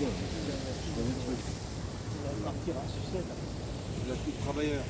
Il va partir en sucette. Il a plus de travailleurs.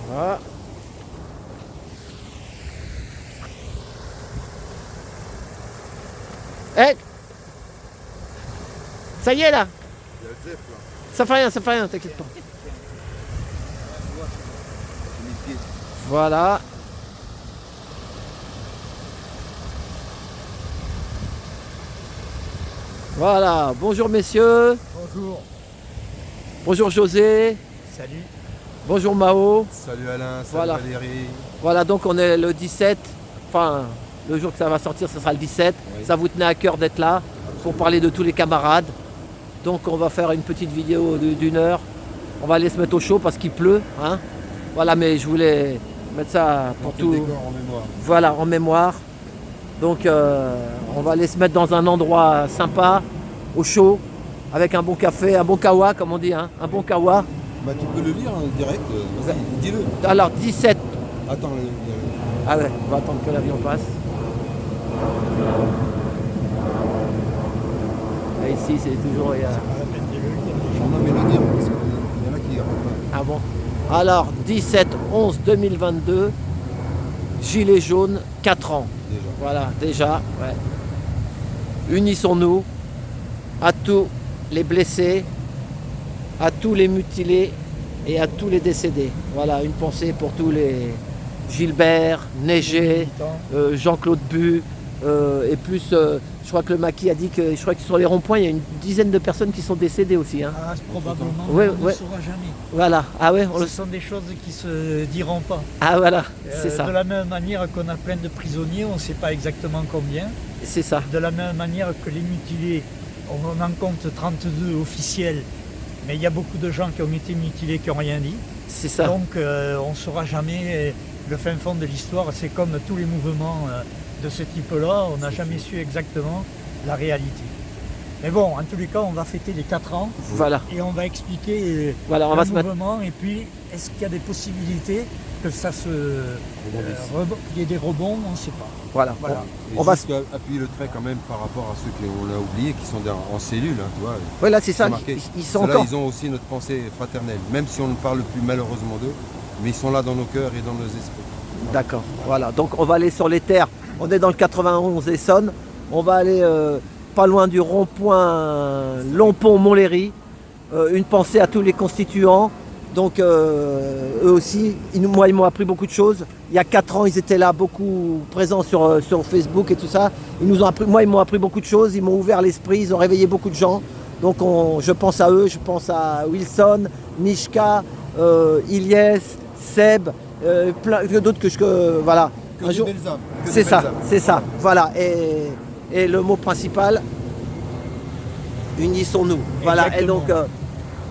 Voilà. Eh, ça y est là. Il y a le ZEF là. Ça fait rien, t'inquiète pas. J'ai mis le pied. Voilà. Voilà, bonjour messieurs, Bonjour. bonjour José, Salut. bonjour Mao. Salut Alain, salut Voilà. Valérie. Voilà, donc on est le 17, enfin le jour que ça va sortir, ce sera le 17. Oui. Ça vous tenait à cœur d'être là pour parler de tous les camarades. Donc on va faire une petite vidéo d'une heure. On va aller se mettre au chaud parce qu'il pleut, hein. Voilà, mais je voulais mettre ça pour Pour tout. le décor en mémoire. Voilà, en mémoire. Donc on va aller se mettre dans un endroit sympa, au chaud, avec un bon café, un bon kawa, comme on dit, hein, un bon kawa. Bah tu peux le lire en direct, vas-y, dis-le. Alors 17. Attends, Ah ouais, on va attendre que l'avion passe. Et ici c'est toujours. non mais le dire, parce qu'il y en a qui regardent Ah bon. Alors 17-11-2022, Gilets jaunes, 4 ans. pas déjà. Voilà, déjà, ouais. Unissons-nous à tous les blessés, à tous les mutilés et à tous les décédés. Voilà, une pensée pour tous les Gilbert, Neigé, Jean-Claude Bu, et plus, je crois que le maquis a dit que, je crois que sur les ronds-points, il y a une dizaine de personnes qui sont décédées aussi. Hein. Ah, probablement, Ouais, on ne ouais. le saura jamais. Voilà, ah ouais, Ce sont des choses qui se diront pas. ah voilà, c'est ça, De la même manière qu'on a plein de prisonniers, on ne sait pas exactement combien. c'est ça. De la même manière que les mutilés, on en compte 32 officiels, mais il y a beaucoup de gens qui ont été mutilés qui n'ont rien dit. C'est ça. Donc on ne saura jamais le fin fond de l'histoire. C'est comme tous les mouvements de ce type-là, on n'a jamais su exactement la réalité. Mais bon, en tous les cas, on va fêter les 4 ans Voilà, et on va expliquer voilà, on le va se mettre. mouvement. Et puis, est-ce qu'il y a des possibilités que ça se qu'il y ait des rebonds? On ne sait pas. Voilà. Voilà. Et On va juste appuyer le trait quand même par rapport à ceux qu'on a oubliés, qui sont en cellule, hein, tu vois. Voilà, c'est ça. Marqué. Ils sont Ceux-là, encore. ils ont aussi notre pensée fraternelle, même si on ne parle plus malheureusement d'eux, mais ils sont là dans nos cœurs et dans nos esprits. D'accord. Voilà. Donc on va aller sur les terres. On est dans le 91 Essonne. On va aller pas loin du rond-point Lompont-Montlhéry. Une pensée à tous les constituants. Donc eux aussi, moi ils m'ont appris beaucoup de choses. Il y a 4 ans, ils étaient là beaucoup présents sur Facebook et tout ça. Ils nous ont appris, moi ils m'ont appris beaucoup de choses, ils m'ont ouvert l'esprit, ils ont réveillé beaucoup de gens. Donc je pense à eux, je pense à Wilson, Mishka, Ilyes, Seb, plein d'autres voilà. Que Un des jour- belles âmes. que C'est des ça, belles âmes. c'est ça. Voilà. Et le mot principal, unissons-nous. Voilà. Et Exactement. donc,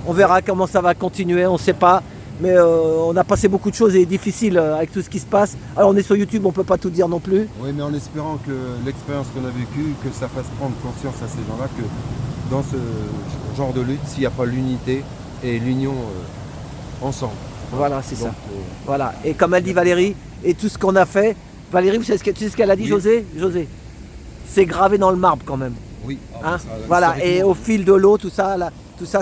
on verra comment ça va continuer, on ne sait pas. Mais on a passé beaucoup de choses et difficiles avec tout ce qui se passe. Alors, on est sur YouTube, on ne peut pas tout dire non plus. Oui, mais en espérant que l'expérience qu'on a vécue, que ça fasse prendre conscience à ces gens-là que dans ce genre de lutte, s'il n'y a pas l'unité et l'union ensemble. Voilà, c'est ça. Donc, Voilà. Et comme elle dit Valérie, et tout ce qu'on a fait, Valérie, tu sais ce qu'elle a dit, Oui. José, c'est gravé dans le marbre quand même. oui. Hein, Ça, voilà, et historiquement, au fil de l'eau, tout ça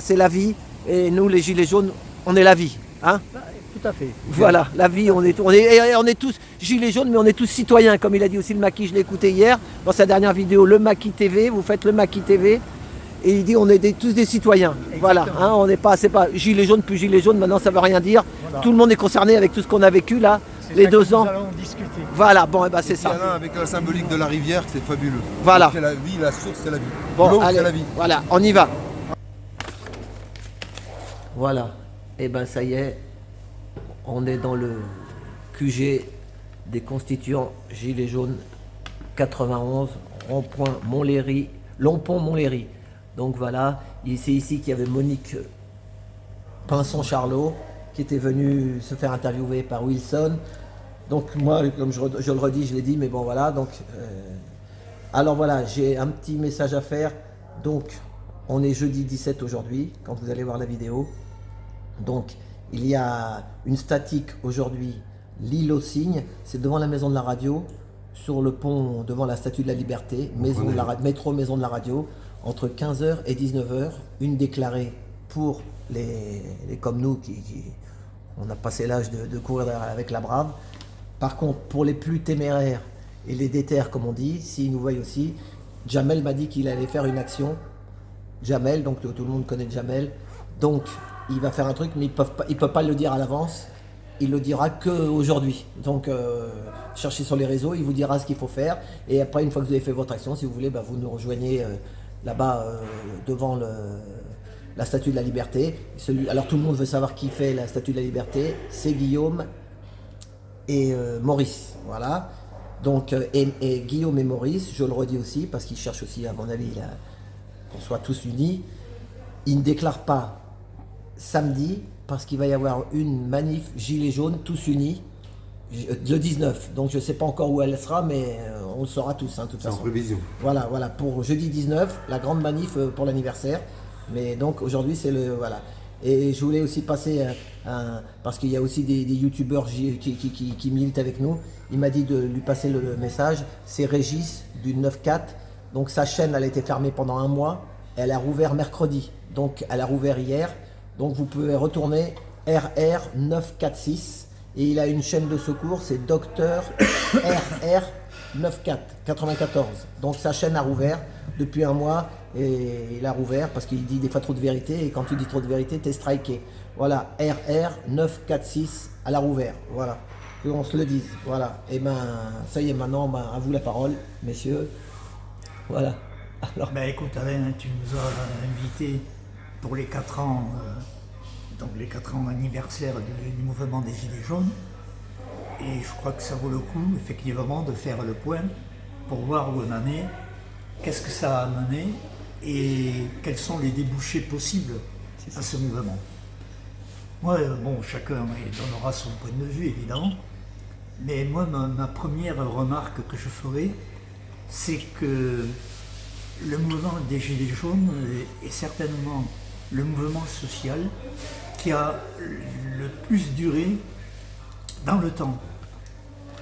c'est la vie. Et nous, les Gilets jaunes, on est la vie. Hein, Tout à fait. voilà, la vie, on est tous Gilets jaunes, mais on est tous citoyens. Comme il a dit aussi le Maquis, je l'ai écouté hier, dans sa dernière vidéo, le Maquis TV, vous faites le Maquis TV. Et il dit on est tous des citoyens. Voilà, hein, on n'est pas, c'est pas Gilets jaunes plus Gilets jaunes, maintenant ça veut rien dire. Voilà. Tout le monde est concerné avec tout ce qu'on a vécu là, C'est les ça 2 que ans. Nous allons discuter. Voilà, bon, et ben c'est Et puis, ça. Alain, avec la symbolique de la rivière, c'est fabuleux. Voilà. C'est la vie, la source, c'est la vie. Bon, L'eau, allez, c'est la vie. voilà, on y va. Voilà. et ben ça y est, on est dans le QG des constituants Gilets jaunes 91, rond-point Montlhéry, Longpont Montlhéry. Donc voilà, c'est ici qu'il y avait Monique Pinson-Charlot qui était venue se faire interviewer par Wilson. Donc moi, comme je le redis, je l'ai dit, mais bon voilà. Donc, alors voilà, j'ai un petit message à faire. Donc on est jeudi 17 aujourd'hui, quand vous allez voir la vidéo. Donc il y a une statique aujourd'hui, l'île aux Cygnes, c'est devant la maison de la radio, sur le pont devant la Statue de la Liberté, métro Maison de la Radio, entre 15h et 19h, une déclarée pour les comme nous qui on a passé l'âge de courir avec la brave. Par contre, pour les plus téméraires et les déterres comme on dit, s'ils nous voient aussi, Jamel m'a dit qu'il allait faire une action. Jamel, donc tout le monde connaît Jamel, donc il va faire un truc, mais il peut pas le dire à l'avance. Il le dira qu'aujourd'hui. Donc, cherchez sur les réseaux, il vous dira ce qu'il faut faire. Et après, une fois que vous avez fait votre action, si vous voulez, vous nous rejoignez là-bas devant la Statue de la Liberté. Alors, tout le monde veut savoir qui fait la Statue de la Liberté. C'est Guillaume et Maurice. Voilà. Donc, et Guillaume et Maurice, je le redis aussi, parce qu'ils cherchent aussi, à mon avis, qu'on soit tous unis. Ils ne déclarent pas samedi, parce qu'il va y avoir une manif Gilets jaunes, tous unis, le 19. Donc je ne sais pas encore où elle sera, mais on le saura tous, de toute façon. En prévision. Voilà, pour jeudi 19, la grande manif pour l'anniversaire. Mais donc aujourd'hui, c'est le... Voilà. Et je voulais aussi passer, parce qu'il y a aussi des youtubeurs qui militent avec nous. Il m'a dit de lui passer le message. C'est Régis du 9-4. Donc sa chaîne, elle a été fermée pendant un mois. Elle a rouvert mercredi. Donc elle a rouvert hier. Donc vous pouvez retourner RR946 et il a une chaîne de secours, c'est Docteur RR94. Donc sa chaîne a rouvert depuis un mois et il a rouvert parce qu'il dit des fois trop de vérité et quand tu dis trop de vérité, t'es striké. Voilà, RR946 à la rouvert. Voilà, qu'on se le dise. Voilà, et ben ça y est maintenant, à vous la parole, messieurs. Voilà. Alors, écoute Alain, tu nous as invités pour les 4 ans, donc les 4 ans anniversaire du mouvement des Gilets jaunes. Et je crois que ça vaut le coup, effectivement, de faire le point pour voir où on en est, qu'est-ce que ça a amené et quels sont les débouchés possibles à ce mouvement. Moi, chacun donnera son point de vue, évidemment, mais moi, ma première remarque que je ferai, c'est que le mouvement des Gilets jaunes est certainement le mouvement social qui a le plus duré dans le temps,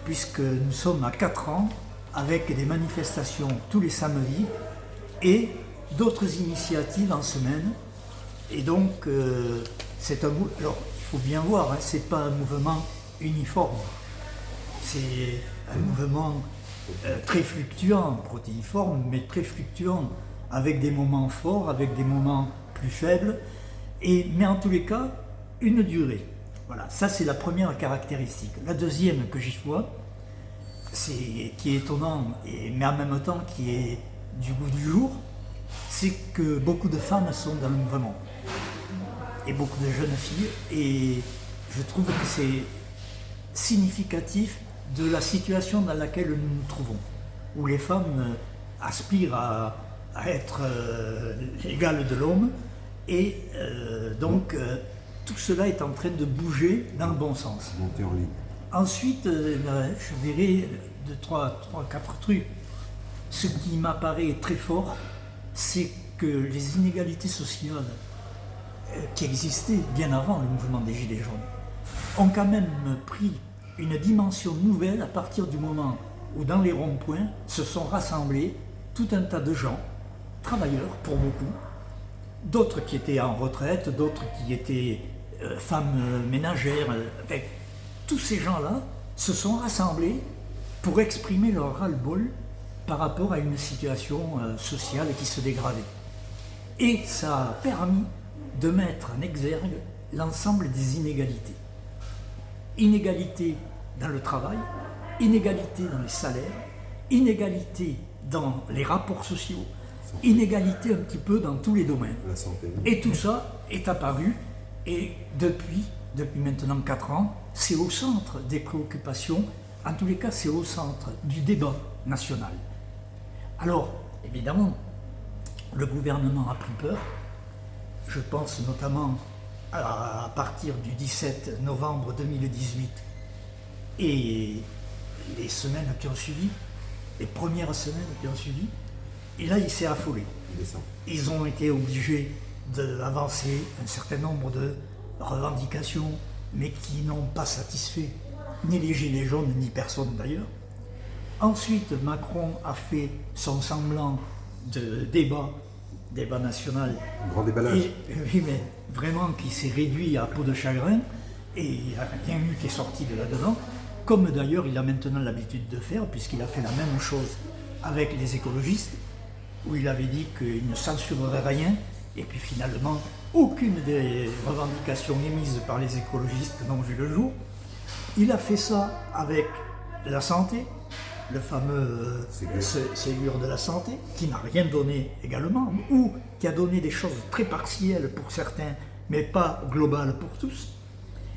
puisque nous sommes à 4 ans avec des manifestations tous les samedis et d'autres initiatives en semaine. Et donc, c'est un mouvement. Alors, il faut bien voir, c'est pas un mouvement uniforme, c'est un mouvement très fluctuant, protéiforme, mais très fluctuant, avec des moments forts, avec des moments plus faibles, mais en tous les cas, une durée. Voilà, ça c'est la première caractéristique. La deuxième que j'y vois, qui est étonnant, mais en même temps qui est du goût du jour, c'est que beaucoup de femmes sont dans le mouvement, et beaucoup de jeunes filles, et je trouve que c'est significatif de la situation dans laquelle nous nous trouvons, où les femmes aspirent à être l'égale de l'homme, et donc tout cela est en train de bouger dans le bon sens. Monter en ligne. Ensuite, je verrai 3-4 trucs. Ce qui m'apparaît très fort, c'est que les inégalités sociales qui existaient bien avant le mouvement des Gilets jaunes ont quand même pris une dimension nouvelle à partir du moment où dans les ronds-points se sont rassemblés tout un tas de gens, travailleurs pour beaucoup, d'autres qui étaient en retraite, d'autres qui étaient femmes ménagères. Tous ces gens-là se sont rassemblés pour exprimer leur ras-le-bol par rapport à une situation sociale qui se dégradait. Et ça a permis de mettre en exergue l'ensemble des inégalités. Inégalité dans le travail, inégalité dans les salaires, inégalité dans les rapports sociaux, inégalité un petit peu dans tous les domaines. La santé. Et tout ça est apparu Et depuis maintenant 4 ans, c'est au centre des préoccupations, en tous les cas c'est au centre du débat national. Alors, évidemment, le gouvernement a pris peur. Je pense notamment à partir du 17 novembre 2018 et les semaines qui ont suivi, les premières semaines qui ont suivi, et là il s'est affolé. Ils ont été obligés d'avancer un certain nombre de revendications, mais qui n'ont pas satisfait ni les Gilets jaunes, ni personne d'ailleurs. Ensuite, Macron a fait son semblant de débat national. Grand déballage. Et, oui, mais vraiment qui s'est réduit à peau de chagrin, et il n'y a rien eu qui est sorti de là-dedans, comme d'ailleurs il a maintenant l'habitude de faire, puisqu'il a fait la même chose avec les écologistes, où il avait dit qu'il ne censurerait rien, et puis finalement, aucune des revendications émises par les écologistes n'ont vu le jour. Il a fait ça avec la santé, le fameux Ségur de la santé, qui n'a rien donné également, ou qui a donné des choses très partielles pour certains, mais pas globales pour tous.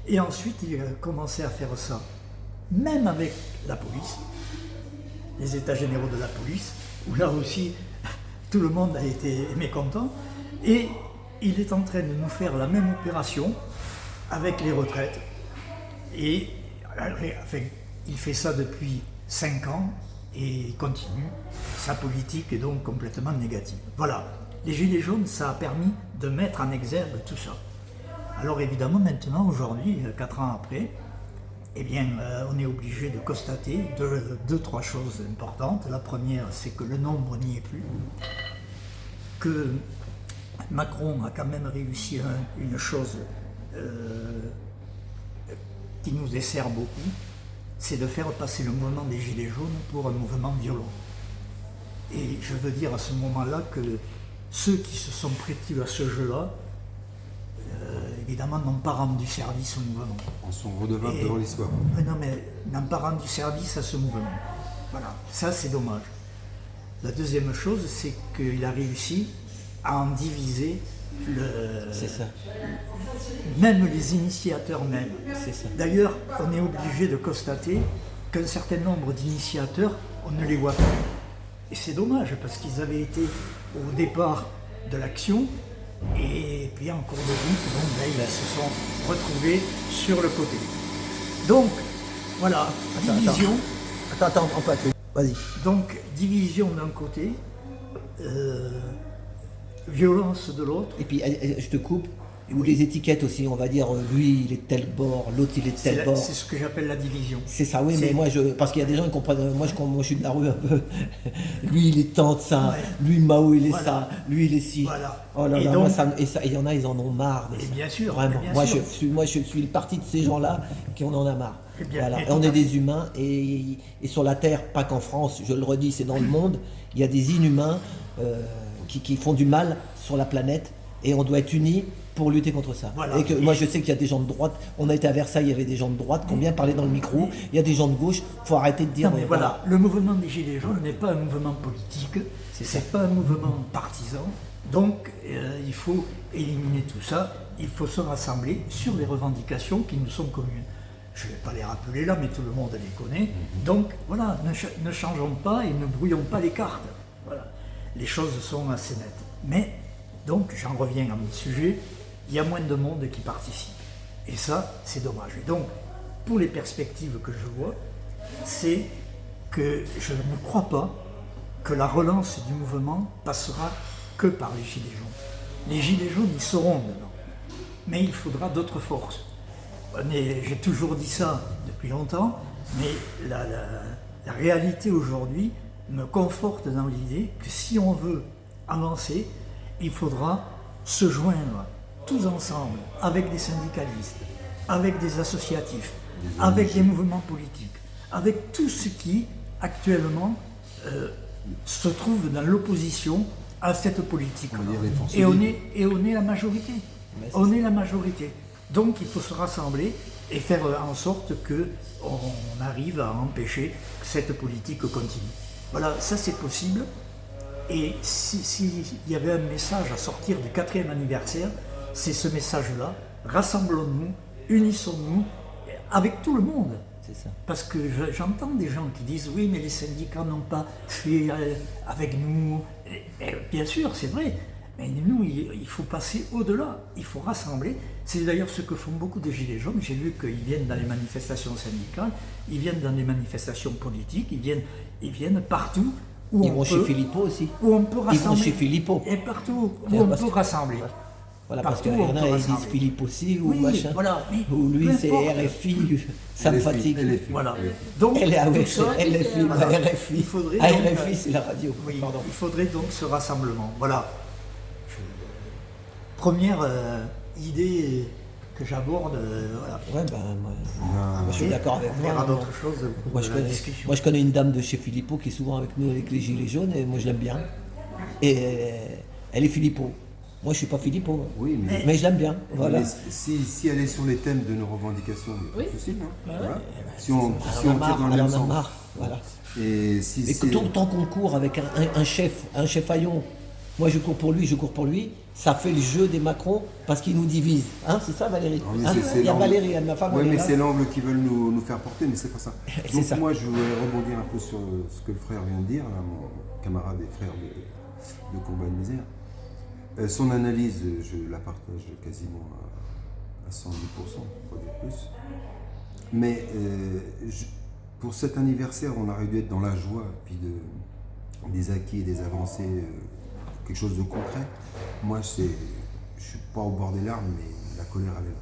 Et ensuite, il a commencé à faire ça, même avec la police, les états généraux de la police, où là aussi, tout le monde a été mécontent. Et il est en train de nous faire la même opération avec les retraites. Et enfin, il fait ça depuis 5 ans et il continue. Sa politique est donc complètement négative. Voilà, les Gilets jaunes, ça a permis de mettre en exergue tout ça. Alors évidemment, maintenant, aujourd'hui, 4 ans après, eh bien, on est obligé de constater deux, trois choses importantes. La première, c'est que le nombre n'y est plus, que Macron a quand même réussi une chose qui nous dessert beaucoup, c'est de faire passer le mouvement des Gilets jaunes pour un mouvement violent. Et je veux dire à ce moment-là que ceux qui se sont prêtés à ce jeu-là, évidemment, n'ont pas rendu service au mouvement. En sont redevables devant l'histoire. Non, mais n'ont pas rendu service à ce mouvement. Voilà, ça c'est dommage. La deuxième chose, c'est qu'il a réussi à en diviser C'est ça. même les initiateurs même. C'est ça. D'ailleurs, on est obligé de constater qu'un certain nombre d'initiateurs, on ne les voit plus. Et c'est dommage, parce qu'ils avaient été au départ de l'action, et puis en cours de route, donc là, ils se sont retrouvés sur le côté. Donc, voilà, division. Attends, on peut appeler. Vas-y. Donc, division d'un côté, violence de l'autre. Et puis, je te coupe. Ou les étiquettes aussi, on va dire, lui il est tel bord, l'autre il est tel bord. C'est ce que j'appelle la division. C'est ça, oui, mais moi, parce qu'il y a des gens qui comprennent, moi je suis de la rue un peu, lui il est tant de ça, Ouais. lui Mao il est Voilà. ça, lui il est ci. Voilà. Oh là Et là, donc- il y en a, ils en ont marre de Et ça. bien sûr, Vraiment. bien Moi, sûr. je suis le parti de ces gens-là qui en a marre. Eh bien, Voilà. et Et tout on à est fait. des humains et sur la Terre, pas qu'en France, je le redis, c'est dans le monde, il y a des inhumains qui font du mal sur la planète et on doit être unis pour lutter contre ça. Voilà. Et que moi je sais qu'il y a des gens de droite, on a été à Versailles, il y avait des gens de droite qui ont bien parlé dans le micro, il y a des gens de gauche, il faut arrêter de dire Non, mais voilà, le mouvement des Gilets jaunes n'est pas un mouvement politique, C'est ça. c'est pas un mouvement partisan, donc il faut éliminer tout ça, il faut se rassembler sur les revendications qui nous sont communes. Je ne vais pas les rappeler là, mais tout le monde les connaît. Donc voilà, ne changeons pas et ne brouillons pas les cartes. Voilà, les choses sont assez nettes. Mais, donc, j'en reviens à mon sujet, il y a moins de monde qui participe. Et ça, c'est dommage. Et donc, pour les perspectives que je vois, c'est que je ne crois pas que la relance du mouvement passera que par les Gilets jaunes. Les Gilets jaunes, ils seront dedans. Mais il faudra d'autres forces. J'ai toujours dit ça depuis longtemps, mais la réalité aujourd'hui me conforte dans l'idée que si on veut avancer, il faudra se joindre tous ensemble avec des syndicalistes, avec des associatifs, avec des mouvements politiques, avec tout ce qui actuellement se trouve dans l'opposition à cette politique. On va dire les forces Et vives. on est la majorité. On est la majorité. Donc il faut se rassembler et faire en sorte qu'on arrive à empêcher que cette politique continue. Voilà, ça c'est possible. Et s'il y avait un message à sortir du 4e anniversaire, c'est ce message-là, rassemblons-nous, unissons-nous avec tout le monde. C'est ça. Parce que j'entends des gens qui disent oui, mais les syndicats n'ont pas fait avec nous. Et bien sûr, c'est vrai. Mais nous, il faut passer au-delà. Il faut rassembler. C'est d'ailleurs ce que font beaucoup de Gilets jaunes. J'ai vu qu'ils viennent dans les manifestations syndicales, ils viennent dans les manifestations politiques, ils viennent partout où Ils on vont peut, chez Philippot aussi. où on peut Ils rassembler. vont chez Philippot. Et partout où D'ailleurs, on parce peut que- rassembler. Voilà, parce Partout qu'il y où en on a, peut ils disent rassembler. Philippe aussi, ou Oui, machin. voilà. Mais Ou lui, peu c'est importe. RFI, ça me fatigue. Voilà. Donc, Elle est tout avec ça, LFI, voilà. RFI. Il faudrait Ah, donc, RFI, c'est la radio. oui, Pardon. il faudrait donc ce rassemblement. Voilà. Première idée que j'aborde. Voilà. Ouais, ben, moi, je suis d'accord avec On verra moi. d'autres choses au cours Moi de je, la connais, discussion. moi, je connais une dame de chez Philippot qui est souvent avec nous avec les Gilets jaunes et moi, je l'aime bien. Et elle est Philippot. Moi, je suis pas Philippot. Oui, Mais je l'aime bien. Voilà. mais si elle est sur les thèmes de nos revendications, il n'y a pas de souci. Hein. Voilà. Si on Elle en a tire dans marre, le elle même en a sens. marre. Voilà. Et si Et c'est- tant qu'on court avec un chef haillon, moi je cours pour lui, ça fait le jeu des Macron parce qu'ils nous divisent. Hein, c'est ça Valérie? Ah, mais Hein, c'est il y a l'angle. Valérie, ma femme. Oui, elle est mais là. c'est l'angle qu'ils veulent nous faire porter, mais c'est pas ça. C'est Donc ça. moi, je voulais rebondir un peu sur ce que le frère vient de dire, là, mon camarade et frère de combat de misère. Son analyse, je la partage quasiment à 110%, pas dire plus. Mais pour cet anniversaire, on aurait dû être dans la joie, puis des acquis et des avancées, quelque chose de concret. Moi, je suis pas au bord des larmes, mais la colère, elle est là.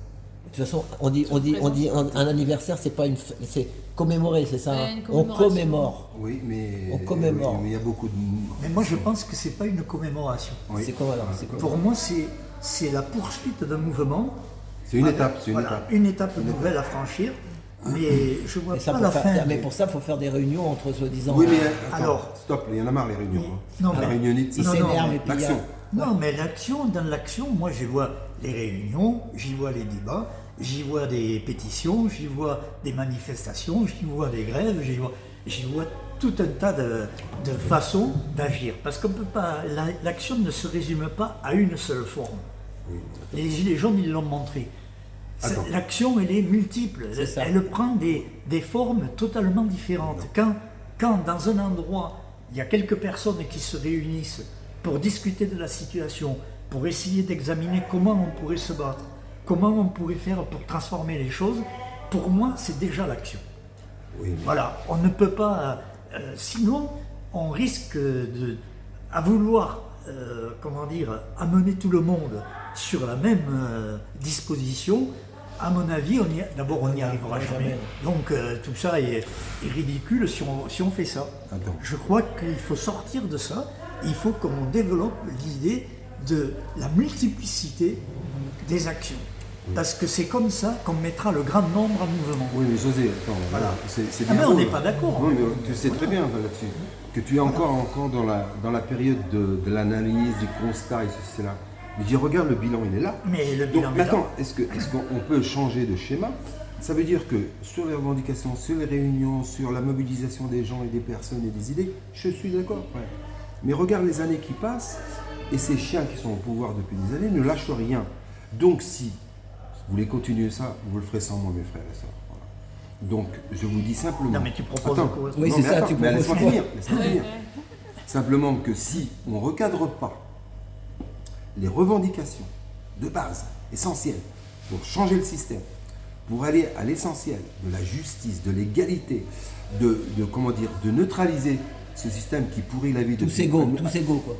De toute façon, on dit un anniversaire, c'est pas c'est commémorer, c'est ça. Ouais, Hein, une on commémoration. commémore. Oui, mais On commémore. mais il y a beaucoup de. Mais moi, je pense que c'est pas une commémoration. Oui. C'est quoi alors? C'est quoi? Pour moi, c'est la poursuite d'un mouvement. C'est une Avec, étape, c'est une voilà, étape. une étape nouvelle à franchir. Mais je vois Et ça, pas pour la faire- fin. mais pour ça, il faut faire des réunions entre soi-disant. Oui, mais attends, Alors- stop, il y en a marre les réunions. hein. Non, La mais- réunionnite, ils non, s'énervent mais et puis il y a- l'action. Non, mais dans l'action, moi, je vois les réunions, j'y vois les débats, j'y vois des pétitions, j'y vois des manifestations, j'y vois des grèves, j'y vois tout un tas de façons d'agir. Parce qu'on peut pas, l'action ne se résume pas à une seule forme. Les Gilets jaunes, ils l'ont montré. Attends. L'action, elle est multiple. C'est ça. Elle prend des formes totalement différentes. Quand dans un endroit, il y a quelques personnes qui se réunissent pour discuter de la situation, pour essayer d'examiner comment on pourrait se battre, comment on pourrait faire pour transformer les choses, pour moi, c'est déjà l'action. Oui, Voilà, on ne peut pas. Sinon, on risque à vouloir, comment dire, amener tout le monde sur la même disposition. À mon avis, d'abord, on n'y arrivera jamais. Donc, tout ça est ridicule si on fait ça. Attends. Je crois qu'il faut sortir de ça. Il faut qu'on développe l'idée de la multiplicité des actions. Parce que c'est comme ça qu'on mettra le grand nombre en mouvement. Oui, mais José, attends, Voilà. c'est Ah, bien mais on beau, n'est là. pas d'accord. Non, mais tu sais très bien là-dessus que tu es encore dans la période de l'analyse, du constat et ceci, cela. Mais je dis, regarde, le bilan, il est là. Mais le Donc bilan est là. maintenant, est-ce qu'on peut changer de schéma? Ça veut dire que sur les revendications, sur les réunions, sur la mobilisation des gens et des personnes et des idées, je suis d'accord. Ouais. Mais regarde les années qui passent, et ces chiens qui sont au pouvoir depuis des années ne lâchent rien. Donc si vous voulez continuer ça, vous le ferez sans moi, mes frères et sœurs. Voilà. Donc je vous dis simplement... Non, mais tu proposes Attends, quoi? Oui, non, c'est mais ça, attends, tu mais proposes laisse-moi quoi? finir, laisse-moi finir. Simplement que si on ne recadre pas les revendications de base, essentielles, pour changer le système, pour aller à l'essentiel de la justice, de l'égalité, comment dire, de neutraliser ce système qui pourrit la vie de Tous égaux, quoi.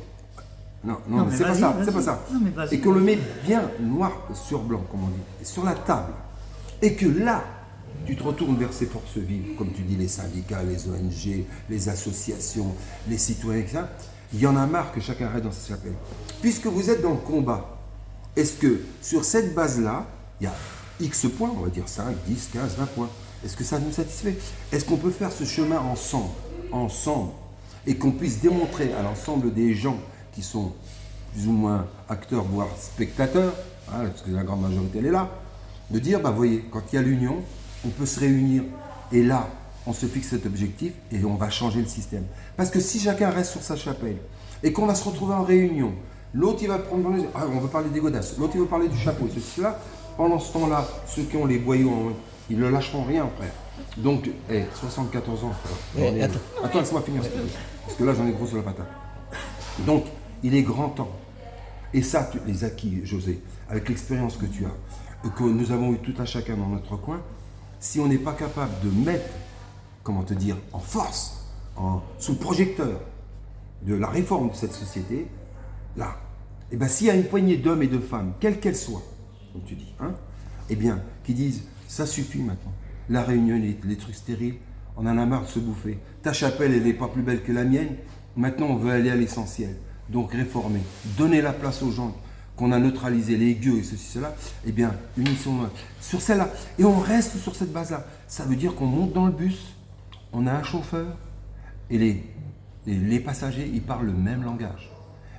Non, Non, mais mais c'est pas vas-y, ça, vas-y. c'est pas ça. Non, mais vas-y. Et qu'on le met bien noir sur blanc, comme on dit, et sur la table. Et que là, tu te retournes vers ces forces vives, comme tu dis, les syndicats, les ONG, les associations, les citoyens, etc. Il y en a marre que chacun reste dans sa chapelle. Puisque vous êtes dans le combat, est-ce que sur cette base-là, il y a X points, on va dire 5, 10, 15, 20 points, est-ce que ça nous satisfait? Est-ce qu'on peut faire ce chemin ensemble, et qu'on puisse démontrer à l'ensemble des gens qui sont plus ou moins acteurs, voire spectateurs, hein, parce que la grande majorité elle est là, de dire, bah voyez, quand il y a l'union, on peut se réunir, et là, on se fixe cet objectif, et on va changer le système. Parce que si chacun reste sur sa chapelle, et qu'on va se retrouver en réunion, l'autre il va prendre, on va parler des godasses, l'autre il va parler du chapeau, ceci, cela, Pendant ce temps-là, ceux qui ont les boyaux, ils ne lâcheront rien, frère. Donc, 74 ans, frère. Attends, laisse-moi finir, s'il te plaît. Parce que là, j'en ai gros sur la patate. Donc, il est grand temps. Et ça, tu les acquis, José, avec l'expérience que tu as, que nous avons eu tout un chacun dans notre coin, si on n'est pas capable de mettre, comment te dire, en force, sous le projecteur de la réforme de cette société, là, et bien s'il y a une poignée d'hommes et de femmes, quelle qu'elle soit, comme tu dis, hein, eh bien, qui disent, ça suffit maintenant, la réunion, les trucs stériles, on en a marre de se bouffer, ta chapelle, elle n'est pas plus belle que la mienne, maintenant on veut aller à l'essentiel, donc réformer, donner la place aux gens, qu'on a neutralisé les gueux et ceci, cela, eh bien, unissons-nous sur celle-là, et on reste sur cette base-là, ça veut dire qu'on monte dans le bus, on a un chauffeur, et les passagers, ils parlent le même langage.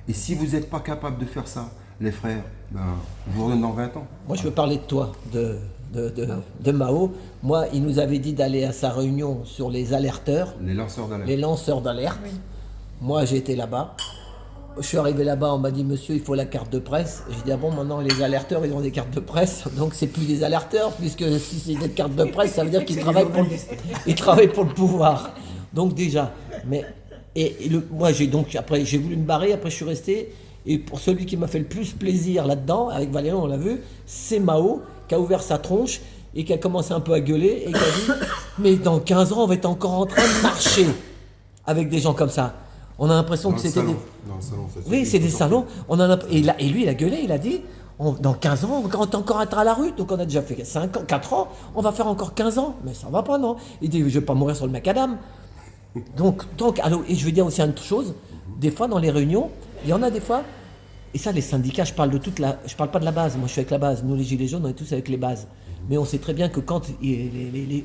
Et si vous n'êtes pas capable de faire ça, les frères, ben, je vous redonne dans 20 ans. Moi, je veux parler de toi, de Mao. Moi, il nous avait dit d'aller à sa réunion sur les alerteurs. Les lanceurs d'alerte. Les lanceurs d'alerte. Oui. Moi, j'ai été là-bas. Je suis arrivé là-bas, on m'a dit, monsieur, il faut la carte de presse. J'ai dit, ah bon, maintenant, les alerteurs, ils ont des cartes de presse. Donc, c'est plus des alerteurs, puisque si c'est des cartes de presse, ça veut dire qu'ils travaillent pour le pouvoir. Donc, déjà, mais... moi, après, j'ai voulu me barrer, après je suis resté. Et pour celui qui m'a fait le plus plaisir là-dedans, avec Valérie, on l'a vu, c'est Mao, qui a ouvert sa tronche et qui a commencé un peu à gueuler et qui a dit « Mais dans 15 ans, on va être encore en train de marcher avec des gens comme ça. » On a l'impression que c'était des... Dans le salon, ça oui, c'est des salons. Et lui, il a gueulé, il a dit dans 15 ans, on va encore être à la rue. Donc on a déjà fait 4 ans, on va faire encore 15 ans. Mais ça va pas, non? Il dit « Je vais pas mourir sur le macadam. » Donc, alors, et je veux dire aussi une autre chose, des fois dans les réunions, il y en a des fois, et ça les syndicats, je parle pas de la base, moi je suis avec la base, nous les gilets jaunes on est tous avec les bases, mais on sait très bien que quand,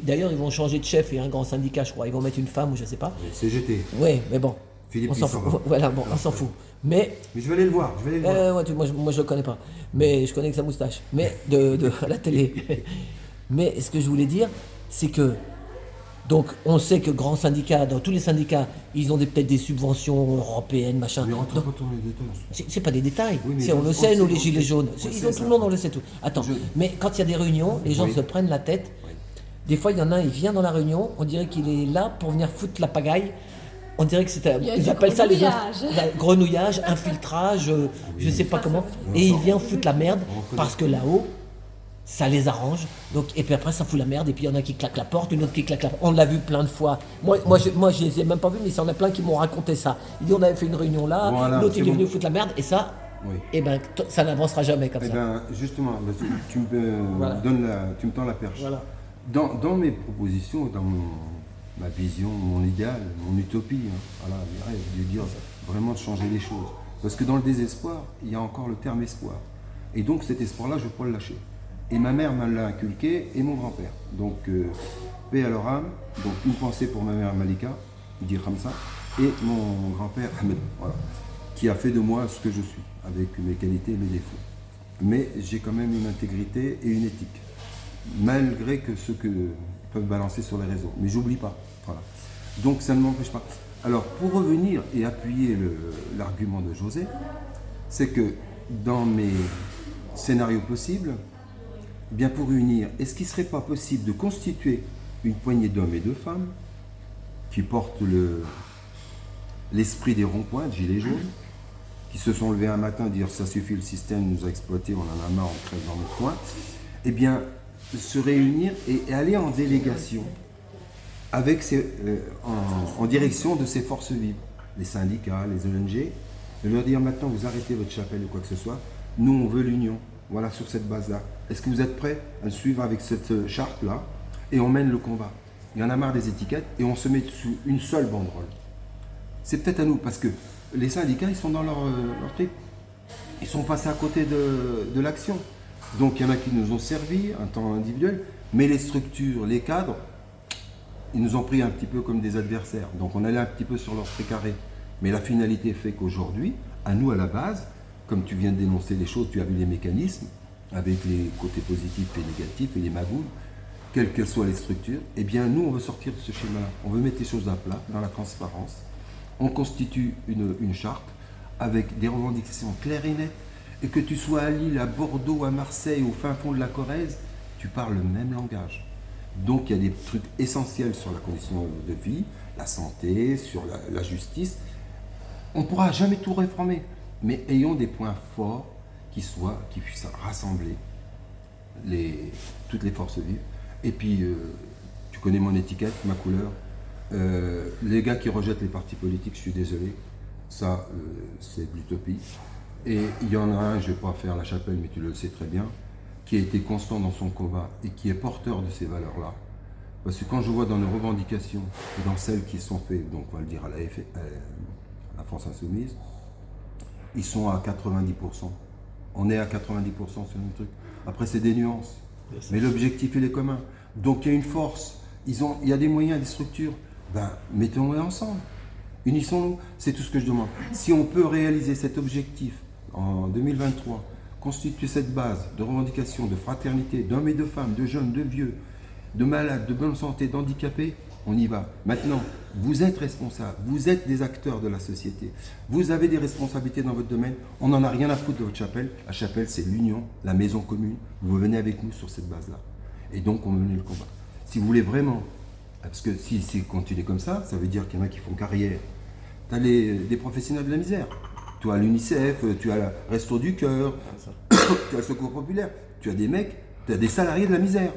d'ailleurs ils vont changer de chef et un grand syndicat je crois, ils vont mettre une femme ou je sais pas. CGT. Oui, mais bon, Philippe on s'en fout, voilà, bon, on s'en fout. Mais je vais aller le voir, ouais, moi je le connais pas, mais je connais que sa moustache, mais à la télé. Mais ce que je voulais dire, c'est que donc, on sait que grands syndicats, dans tous les syndicats, ils ont peut-être des subventions européennes, machin. Mais rentre pas dans les détails. C'est pas des détails. Oui, on le sait, nous, les gilets jaunes. Tout le monde, on le sait tout. Attends, mais quand il y a des réunions, les gens se prennent la tête. Des fois, il y en a un, il vient dans la réunion, on dirait qu'il est là pour venir foutre la pagaille. On dirait que c'est... Ils appellent ça les grenouillage, infiltrage, je sais pas comment. Et il vient foutre la merde parce que là-haut, ça les arrange, donc, et puis après ça fout la merde, et puis il y en a qui claquent la porte, une autre qui claque la porte. On l'a vu plein de fois. Moi je les ai même pas vus, mais il y en a plein qui m'ont raconté ça. Ils disent on avait fait une réunion là, voilà, l'autre il est venu foutre la merde, et ça, et ben, ça n'avancera jamais comme ça. Ben, justement, tu me tends la perche. Voilà. Dans mes propositions, dans ma vision, mon idéal, mon utopie, voilà, je veux dire vraiment de changer les choses. Parce que dans le désespoir, il y a encore le terme espoir. Et donc cet espoir-là, je ne veux pas le lâcher. Et ma mère me l'a inculqué, et mon grand-père. Donc, paix à leur âme. Donc, une pensée pour ma mère Malika, dire comme ça, et mon grand-père Ahmed, voilà, qui a fait de moi ce que je suis, avec mes qualités et mes défauts. Mais j'ai quand même une intégrité et une éthique, malgré que ceux que peuvent balancer sur les réseaux. Mais j'oublie pas. Voilà. Donc, ça ne m'empêche pas. Alors, pour revenir et appuyer l'argument de José, c'est que dans mes scénarios possibles, eh bien pour unir, est-ce qu'il ne serait pas possible de constituer une poignée d'hommes et de femmes qui portent l'esprit des ronds-points, de gilets jaunes, qui se sont levés un matin dire ça suffit, le système nous a exploités, on en a marre, on crève dans notre coin, eh bien se réunir et aller en délégation avec en direction de ces forces vives, les syndicats, les ONG, de leur dire maintenant vous arrêtez votre chapelle ou quoi que ce soit, nous on veut l'union. Voilà, sur cette base-là. Est-ce que vous êtes prêts à suivre avec cette charte-là? Et on mène le combat. Il y en a marre des étiquettes et on se met sous une seule banderole. C'est peut-être à nous, parce que les syndicats, ils sont dans leur trip. Ils sont passés à côté de l'action. Donc il y en a qui nous ont servi, un temps individuel, mais les structures, les cadres, ils nous ont pris un petit peu comme des adversaires. Donc on allait un petit peu sur leur précaré. Mais la finalité fait qu'aujourd'hui, à nous à la base, comme tu viens de dénoncer les choses, tu as vu les mécanismes, avec les côtés positifs et négatifs et les magouilles, quelles qu'elles soient les structures, eh bien nous on veut sortir de ce schéma-là. On veut mettre les choses à plat, dans la transparence. On constitue une charte avec des revendications claires et nettes, et que tu sois à Lille, à Bordeaux, à Marseille, au fin fond de la Corrèze, tu parles le même langage. Donc il y a des trucs essentiels sur la condition de vie, la santé, sur la justice. On ne pourra jamais tout réformer, mais ayons des points forts qui puissent rassembler toutes les forces vives. Et puis, tu connais mon étiquette, ma couleur. Les gars qui rejettent les partis politiques, je suis désolé, ça c'est de l'utopie. Et il y en a un, je ne vais pas faire la chapelle, mais tu le sais très bien, qui a été constant dans son combat et qui est porteur de ces valeurs-là. Parce que quand je vois dans nos revendications, et dans celles qui sont faites, donc on va le dire à la France Insoumise, ils sont à 90%. On est à 90% sur le truc. Après, c'est des nuances. Mais l'objectif, il est commun. Donc, il y a une force. Il y a des moyens, des structures. Ben, mettons-les ensemble. Unissons-nous. C'est tout ce que je demande. Si on peut réaliser cet objectif en 2023, constituer cette base de revendication, de fraternité, d'hommes et de femmes, de jeunes, de vieux, de malades, de bonne santé, d'handicapés, on y va. Maintenant, vous êtes responsables, vous êtes des acteurs de la société, vous avez des responsabilités dans votre domaine, on n'en a rien à foutre de votre chapelle. La chapelle, c'est l'union, la maison commune. Vous venez avec nous sur cette base-là. Et donc, on menait le combat. Si vous voulez vraiment, parce que si continue comme ça, ça veut dire qu'il y en a qui font carrière. Tu as des professionnels de la misère. Tu as l'UNICEF, tu as le Resto du Cœur, tu as le Secours Populaire, tu as des mecs, tu as des salariés de la misère.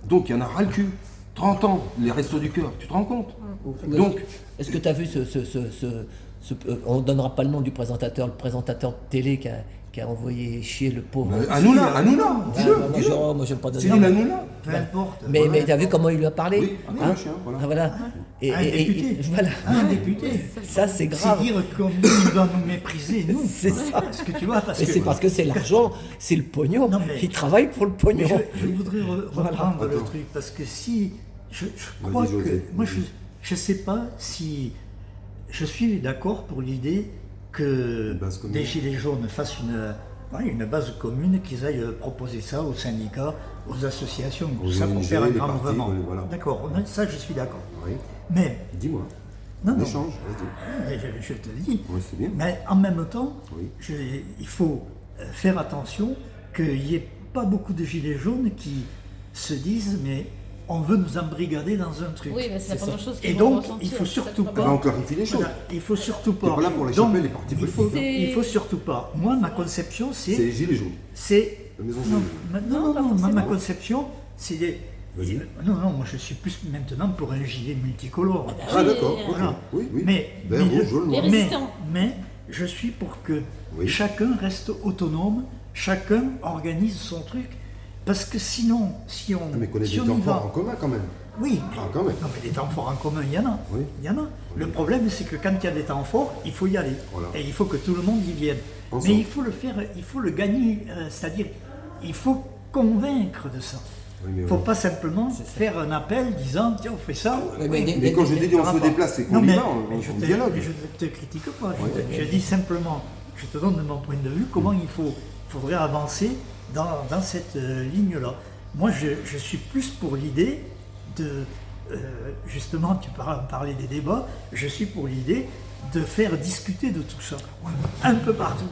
Donc, il y en a ras le cul. 30 ans, les Restos du Cœur, tu te rends compte? Donc, est-ce que tu as vu on ne donnera pas le nom du présentateur, le présentateur de télé qui a envoyé chier le pauvre. Hanouna, Moi, j'aime pas donner. Cyril Hanouna. Peu importe. Mais tu as vu comment il lui a parlé? Oui, un chien, voilà. Ah, voilà. Un député. Voilà. Un député. Ça, c'est grave. C'est dire qu'il doit nous mépriser, nous. C'est ça. Parce que tu vois, C'est parce que c'est l'argent, c'est le pognon. Non, mais- Il travaille pour le pognon. Je voudrais reprendre le truc, parce que si... Je crois Vas-y, que... José, Moi, vas-y. je ne sais pas si... Je suis d'accord pour l'idée que Une base commune. des Gilets jaunes fassent une base commune, qu'ils aillent proposer ça aux syndicats, aux associations, tout Aux ça pour ONG, faire un les grand partis, mouvement. voilà. D'accord, ça je suis d'accord. Oui. Mais, Dis-moi. non, non, Échange, vas-y. je te le dis, Oui, c'est bien. mais en même temps, Oui. il faut faire attention qu'il n'y ait pas beaucoup de Gilets jaunes qui se disent mais on veut nous embrigader dans un truc. Oui, mais c'est la première chose qu'ils Et vont donc, ressentir, il faut c'est surtout ça le pas... Eh ben, on clarifie les choses. Voilà, il faut surtout pas... T'es pas là pour les Donc, chapelles, les partis il faut, politiques. il faut surtout pas... Moi, ma conception, C'est c'est... les gilets jaunes. C'est... La maison Non, jaune. non, pas ma forcément. conception, c'est des... Vas-y. Non, moi je suis plus maintenant pour un gilet multicolore. Ah d'accord, ok. Voilà. Oui, oui. Mais, Vert, mais rouge, jaune, noir. Les résistants. mais je suis pour que Oui. chacun reste autonome, chacun organise son truc. Parce que sinon, si on, Ah, mais connaît si des on temps y va... forts en commun quand même. Oui, Ah, quand même. non, mais des temps forts en commun, il y en a. Oui. Il y en a. Le problème, c'est que quand il y a des temps forts, il faut y aller. Voilà. Et il faut que tout le monde y vienne. Ensemble. Mais il faut le faire, il faut le gagner. C'est-à-dire, il faut convaincre de ça. Oui, mais Il ne faut oui. pas simplement faire un appel disant tiens, on fait ça. Oui, mais quand je dis on se rapport. déplace, c'est qu'on Non, y mais- va, mais on je te- dialogue. mais je ne te critique pas. Ouais. Je dis simplement, je te donne de mon point de vue comment il faudrait avancer dans cette ligne-là. Moi, je suis plus pour l'idée de, justement, tu parlais des débats, je suis pour l'idée de faire discuter de tout ça, un peu partout.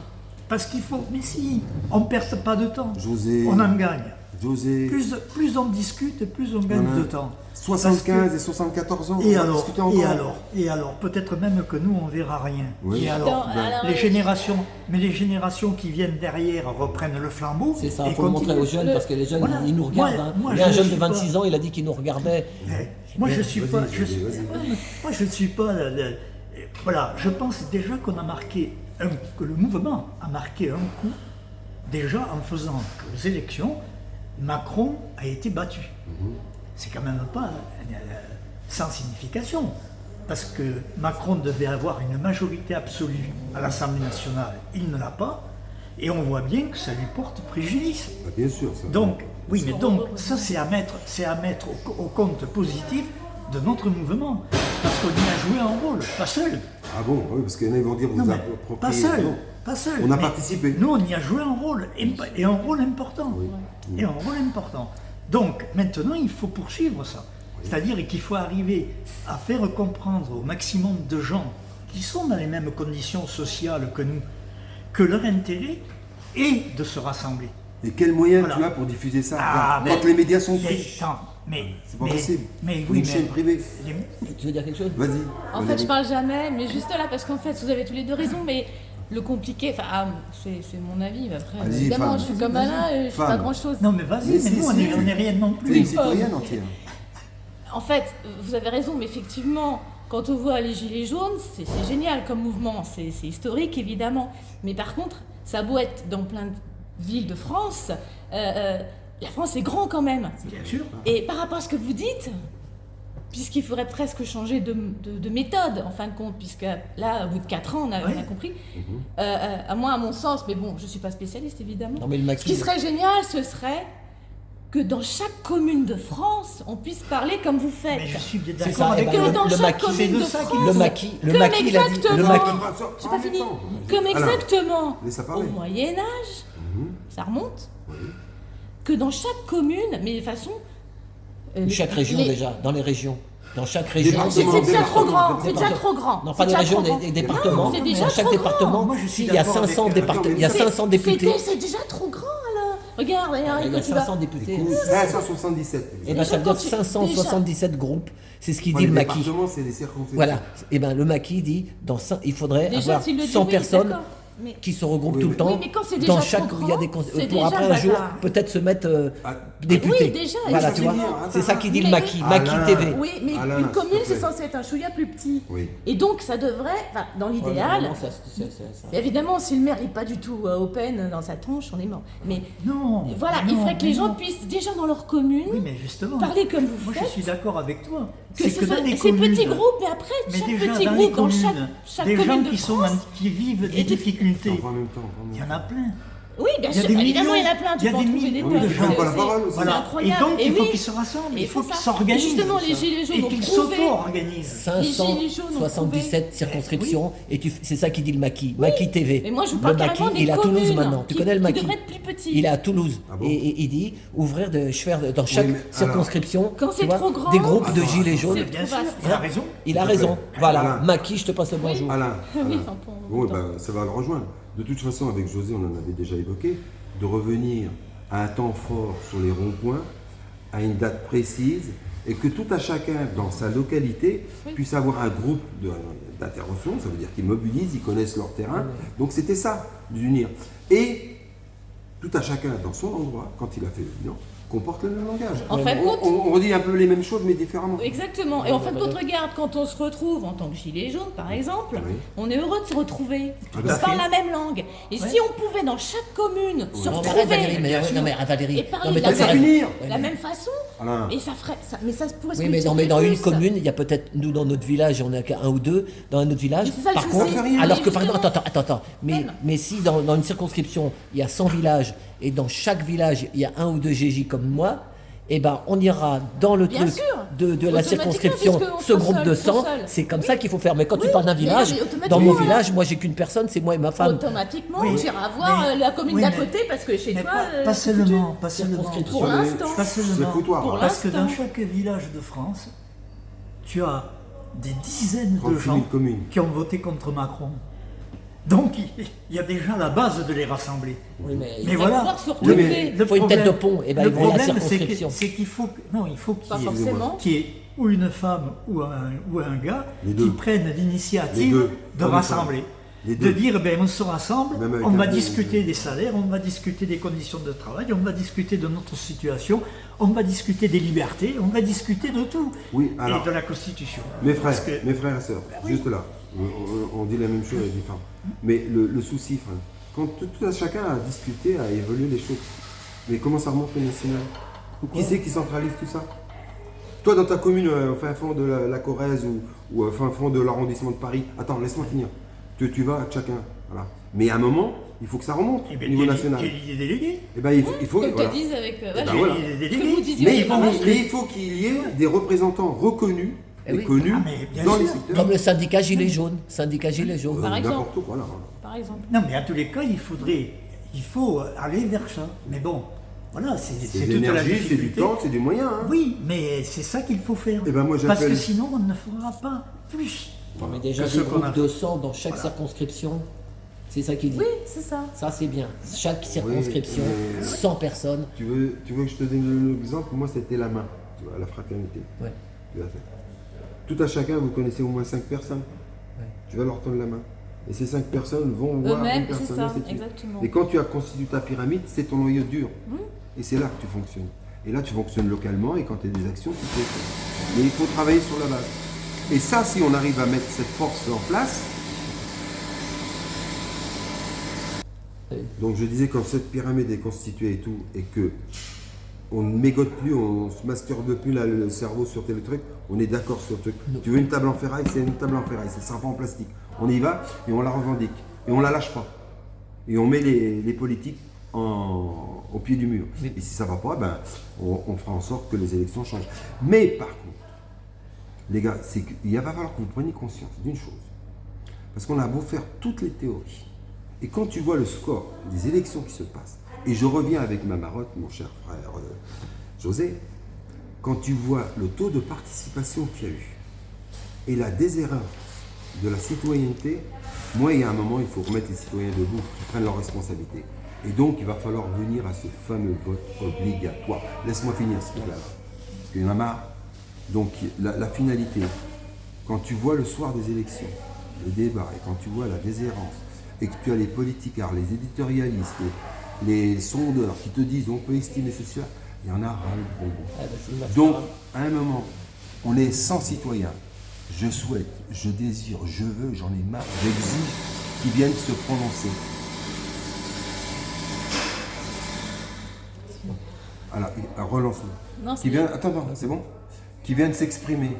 Parce qu'il faut, mais si, on ne perd pas de temps, José. on en gagne. José, Plus on discute, plus on gagne Voilà. de temps. 75 et 74 ans, Et on va alors, discuter encore. et alors, peut-être même que nous, on verra rien. Oui. Et alors, Alors, les générations qui viennent derrière reprennent le flambeau. C'est ça, et il faut le montrer continuent. aux jeunes parce que les jeunes, Voilà. ils nous regardent. Moi- hein. moi, Il y a un je jeune de suis pas- 26 ans, il a dit qu'il nous regardait. Moi, je suis Vas-y, pas. José, vas-y. Moi, je ne suis pas. Voilà, je pense déjà qu'on a marqué que le mouvement a marqué un coup déjà en faisant qu'aux élections, Macron a été battu. C'est quand même pas sans signification, parce que Macron devait avoir une majorité absolue à l'Assemblée nationale, il ne l'a pas, et on voit bien que ça lui porte préjudice. Ah, bien sûr, ça. Donc, oui, mais donc, ça c'est à mettre au compte positif de notre mouvement, parce qu'on y a joué un rôle, pas seul. Ah bon, oui, parce qu'il y en a qui vont dire Non, vous mais appropriez. pas seul, Non. pas seul. On a mais participé. Nous, on y a joué un rôle, et un rôle important. Et un rôle important. Donc, maintenant, il faut poursuivre ça. C'est-à-dire qu'il faut arriver à faire comprendre au maximum de gens qui sont dans les mêmes conditions sociales que nous, que leur intérêt, et de se rassembler. Et quels moyens Voilà. tu as pour diffuser ça Ah, quand les médias sont Mais, pris? attends, C'est pas possible. Mais Faut oui, une chaîne privée. Tu veux dire quelque chose? Vas-y. En fait, je parle jamais, mais juste là, parce qu'en fait, vous avez tous les deux raison, mais le compliqué, enfin, c'est mon avis, mais après, Vas-y, évidemment, femme. je suis comme Alain, et je fais pas Femme. grand-chose. Non, mais vas-y, Mais mais si, nous, si. on n'est rien non Tu es plus. une citoyenne entière. En fait, vous avez raison, mais effectivement, quand on voit les Gilets jaunes, c'est génial comme mouvement, c'est historique, évidemment. Mais par contre, ça a beau être dans plein de villes de France, la France est grand quand même. Bien sûr. Et par rapport à ce que vous dites, puisqu'il faudrait presque changer de méthode, en fin de compte, puisque là, au bout de 4 ans, on a compris, à moi, à mon sens, mais bon, je ne suis pas spécialiste, évidemment. Non, mais le Ce qui maquis. serait génial, ce serait que dans chaque commune de France, on puisse parler comme vous faites. Mais je suis bien C'est d'accord ça, avec eh ben, Que toi. dans le chaque maquis, commune c'est de de ça qu'il- France, Le maquis, il a dit. Le exactement. maquis. J'ai pas fini. Attends, Comme Alain, exactement laisse-la au parler. Moyen-Âge, ça remonte, que dans chaque commune, mais de façon. Chaque région les- déjà, dans les régions. Dans chaque région. Département. C'est déjà trop grand, c'est Département. déjà trop grand. Non, c'est pas les déjà régions, trop grand. des départements. Non, c'est déjà Dans chaque trop département, grand. Moi, je suis il y a d'accord 500 avec- départements, il y a 500 députés. C'est déjà trop grand, alors. Regarde, Il y a quand tu vas. 500 députés. Écoute, 577. Et ben ça veut dire Déjà. 577 groupes. C'est ce qu'il dit Les le maquis. départements, c'est les circonscriptions. Voilà. Et ben le maquis dit il faudrait Déjà, avoir s'il le dit, 100 oui, personnes d'accord. Mais- qui se regroupent Oui, tout mais- le temps. Oui, mais quand c'est déjà dans trop chaque grand, il y a des c'est pour déjà après un jour bazar. peut-être se mettre Ah, député. oui, déjà, Voilà, et tu ça vois. finit, C'est ça qui dit le mais- maquis, Alain. maquis TV. Oui, mais Alain, une s'il commune, te c'est plaît. censé être un chouïa plus petit. Oui. Et donc, ça devrait, enfin, dans l'idéal, Non, ça- mais évidemment, si le maire n'est pas du tout open dans sa tronche, on est mort. Mais Non. voilà, non, il faudrait que les mais gens non. puissent déjà dans leur commune Oui, mais justement. parler comme vous Moi, je faites. suis d'accord avec toi. Que C'est ce que soit dans les ces communes, petits groupes, mais après, mais chaque déjà petit dans les groupe, dans communes, chaque des gens commune de qui, France. qui vivent des Et des- difficultés, En même temps. il y en a plein. Oui, bien Il y a sûr, des évidemment, il y en a millions, plein, il y tu a peux en des trouver des millions tonnes. de gens. Pas la parole aussi. C'est Voilà. incroyable. Et donc, il faut oui, qu'ils se rassemblent, et il faut c'est qu'ils ça. s'organisent. Et justement, les Gilets jaunes et ont qu'ils prouvé. s'auto-organisent. Les Gilets jaunes ont 577 circonscriptions et c'est ça qui dit le maquis. Maquis TV. Mais moi, je vous Le parle maquis, carrément des il est à Toulouse communes maintenant. Tu connais le qui maquis? devraient être plus petits. Il est à Toulouse. Ah bon Et il dit ouvrir dans chaque mais alors- circonscription Quand tu c'est vois, trop grand, des groupes de Attends, gilets jaunes. c'est Bien sûr, vaste. il a raison. Il a S'il te raison. plaît. Voilà. Alain. Maquis, je te passe le bonjour. Alain, Oui, Alain. enfin, pour Oui, autant. ben, ça va le rejoindre. De toute façon, avec José, on en avait déjà évoqué, de revenir à un temps fort sur les ronds-points, à une date précise, et que tout à chacun, dans sa localité, puisse avoir un groupe d'intervention. Ça veut dire qu'ils mobilisent, ils connaissent leur terrain. Donc c'était ça, d'unir. Et tout à chacun, dans son endroit, quand il a fait le bilan, comporte le même langage. En fin de compte- on redit un peu les mêmes choses, mais différemment. Exactement. Et en fin de compte, regarde, quand on se retrouve en tant que gilet jaune, par exemple, Oui. on est heureux de se retrouver. Tout On à parle fait. la même langue. Et si on pouvait dans chaque commune se Non, mais arrête, Valérie, retrouver non, mais arrête, Valérie. et parler Non, mais de la toi, Laisse-la même, finir. la même façon, Alain. et ça ferait, mais ça pourrait se Oui, mais dans multiplier une plus. commune, il y a peut-être, nous dans notre village, on n'a qu'un ou deux, dans un autre village. Mais c'est ça le Par souci. contre, Ça fait rien. alors que par Justement. exemple, attends, mais si dans une circonscription, il y a 100 villages, et dans chaque village, il y a un ou deux GJ comme moi, eh ben, on ira dans le Bien truc sûr. de la Automatiquement, circonscription, puisqu'on ce sera groupe seul, de tout 100, seul. c'est comme ça qu'il faut faire. Mais quand tu Oui, parles d'un mais village, automatiquement, dans mon voilà. village, moi j'ai qu'une personne, c'est moi et ma femme. Automatiquement, Oui, tu iras voir mais- la commune oui, d'à mais- côté parce que chez Mais toi, pas c'est seulement, foutu. pas seulement. Circonscription. Pour Mais l'instant. Pas c'est seulement. foutoir. Pour hein. Parce que l'instant. dans chaque village de France, tu as des dizaines de 36 000 gens communes. qui ont voté contre Macron. Donc il y a déjà la base de les rassembler. Oui, mais Mais Il va voilà. pouvoir se Oui, mais- retrouver. il faut une tête de pont, et ben le ils vont à la problème, circonscription. c'est qu'il faut, non, il faut Pas qu'il y ait- forcément. qu'il y ait ou une femme ou un gars Les qui deux. prennent Les l'initiative deux. de Hommes et rassembler. femmes. Les De deux. dire, ben, on se rassemble, Même avec on va un- discuter des salaires, on va discuter des conditions de travail, on va discuter de notre situation, on va discuter des libertés, on va discuter de tout. Oui, alors- et de la Constitution. Mes frères, Parce que- mes frères et sœurs, juste là, on dit la même chose avec différents. Mais le souci, frère, quand tout à chacun a discuté, a évolué les choses, mais comment ça remonte au national? Qui c'est qui centralise tout ça? Toi, dans ta commune, au fin fond de la Corrèze ou au fin fond de l'arrondissement de Paris, attends, laisse-moi finir. Tu vas à chacun, voilà. Mais à un moment, il faut que ça remonte Eh au ben, niveau qu'il y ait- national. qu'il y ait des délégués. Et ben, il faut Comme tu voilà. dis avec. ben voilà. voilà. Qu'il y ait des Ce que délégués. vous disiez Mais, avec il Laurent, faut- mais il faut qu'il y ait des représentants reconnus Eh et oui. connus Ah, mais bien dans les sûr. secteurs. Comme le syndicat Gilets jaunes. Syndicat Gilets jaunes. Par exemple. N'importe quoi, là. par exemple. Non, mais à tous les cas, il faut aller vers ça. Mais bon, voilà, c'est C'est toute de la l'énergie, c'est du difficulté. temps, c'est du moyen. Hein. Oui, mais c'est ça qu'il faut faire. Eh ben, moi, Parce j'appelle- que sinon, on ne fera pas plus. Mais déjà Que des ce qu'on a groupes fait. de 100 dans chaque circonscription. C'est ça qu'il dit. Oui, c'est ça. Ça, c'est bien. Chaque circonscription, mais- 100 personnes. Tu veux que je te donne un exemple? Moi, c'était la main, tu vois, la fraternité. Ouais. Tu vois, tout à chacun, vous connaissez au moins 5 personnes. Ouais. Tu vas leur tendre la main. Et ces 5 personnes vont voir Eux-mêmes, une c'est personne. ça, ainsi de suite. exactement. Et quand tu as constitué ta pyramide, c'est ton noyau dur. Et c'est là que tu fonctionnes. Et là, tu fonctionnes localement, et quand tu as des actions, tu fais. Mais il faut travailler sur la base. Et ça, si on arrive à mettre cette force en place. Donc je disais, quand cette pyramide est constituée et tout, et que on ne mégote plus, on se masturbe plus là, le cerveau sur tel truc, on est d'accord sur le truc. Tu veux une table en ferraille, c'est une table en ferraille, ça ne sera pas en plastique. On y va et on la revendique. Et on la lâche pas. Et on met les politiques au pied du mur. Mais- Et si ça ne va pas, ben, on fera en sorte que les élections changent. Mais par contre, les gars, il va falloir que vous preniez conscience d'une chose. Parce qu'on a beau faire toutes les théories. Et quand tu vois le score des élections qui se passent, et je reviens avec ma marotte, mon cher frère José, quand tu vois le taux de participation qu'il y a eu et la déshérence de la citoyenneté, moi, il y a un moment, il faut remettre les citoyens debout, qui prennent leurs responsabilités. Et donc, il va falloir venir à ce fameux vote obligatoire. Laisse-moi finir ce truc-là, parce qu'il y en a marre. Donc, la finalité, quand tu vois le soir des élections, le débat, et quand tu vois la déshérence, et que tu as les politicards, les éditorialistes, les sondeurs qui te disent on peut estimer ceci, il y en a ras le bonbon. Ah, bah, c'est une mascarade. Donc, à un moment, on est 100 citoyens. Je souhaite, je désire, je veux, j'en ai marre, j'exige qu'ils viennent se prononcer. Alors, relance-le. Non, c'est Qui viennent, attends, c'est bon? Qui viennent s'exprimer.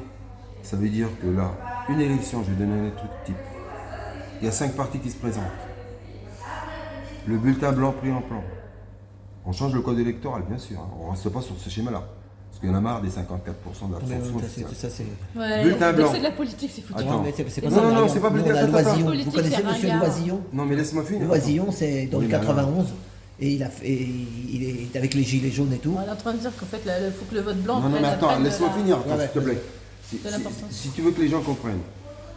Ça veut dire que là, une élection, je vais donner un truc type. Il y a 5 partis qui se présentent. Le bulletin blanc pris en plan. On change le code électoral, bien sûr. Hein. On ne reste pas sur ce schéma-là. Parce qu'il y en a marre des 54% Mais d'abstention. ça, c'est. Ouais, Bulletin dès que blanc. c'est de la politique, c'est foutu. Attends. Non, mais c'est pas Non, ça. non, non, Marion. c'est pas Nous, politique. on a Attends, Loisillon. Politique, Vous connaissez c'est monsieur ringard. Loisillon? Non, mais laisse-moi finir. Loisillon, c'est dans Oui, le mais alors. 91. Et il est avec les gilets jaunes et tout. On est en train de dire qu'en fait, il faut que le vote blanc. Non, non, mais prenne- attends, prenne de laisse-moi la- finir, attends, Ouais, s'il te plaît. de l'importance. Si tu veux que les gens comprennent.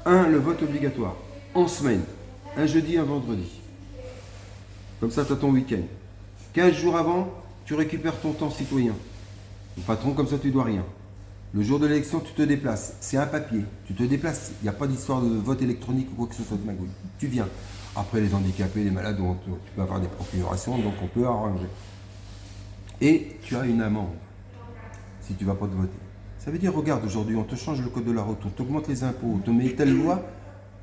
Le vote obligatoire, en semaine, un jeudi, un vendredi. Comme ça, tu as ton week-end. 15 jours avant, tu récupères ton temps citoyen. Le patron, comme ça, tu dois rien. Le jour de l'élection, tu te déplaces. C'est un papier. Tu te déplaces. Il n'y a pas d'histoire de vote électronique ou quoi que ce soit de magouille. Tu viens. Après, les handicapés, les malades, tu peux avoir des procurations, donc on peut arranger. Et tu as une amende si tu ne vas pas te voter. Ça veut dire, regarde, aujourd'hui, on te change le code de la route, on t'augmente les impôts, on te met telle loi,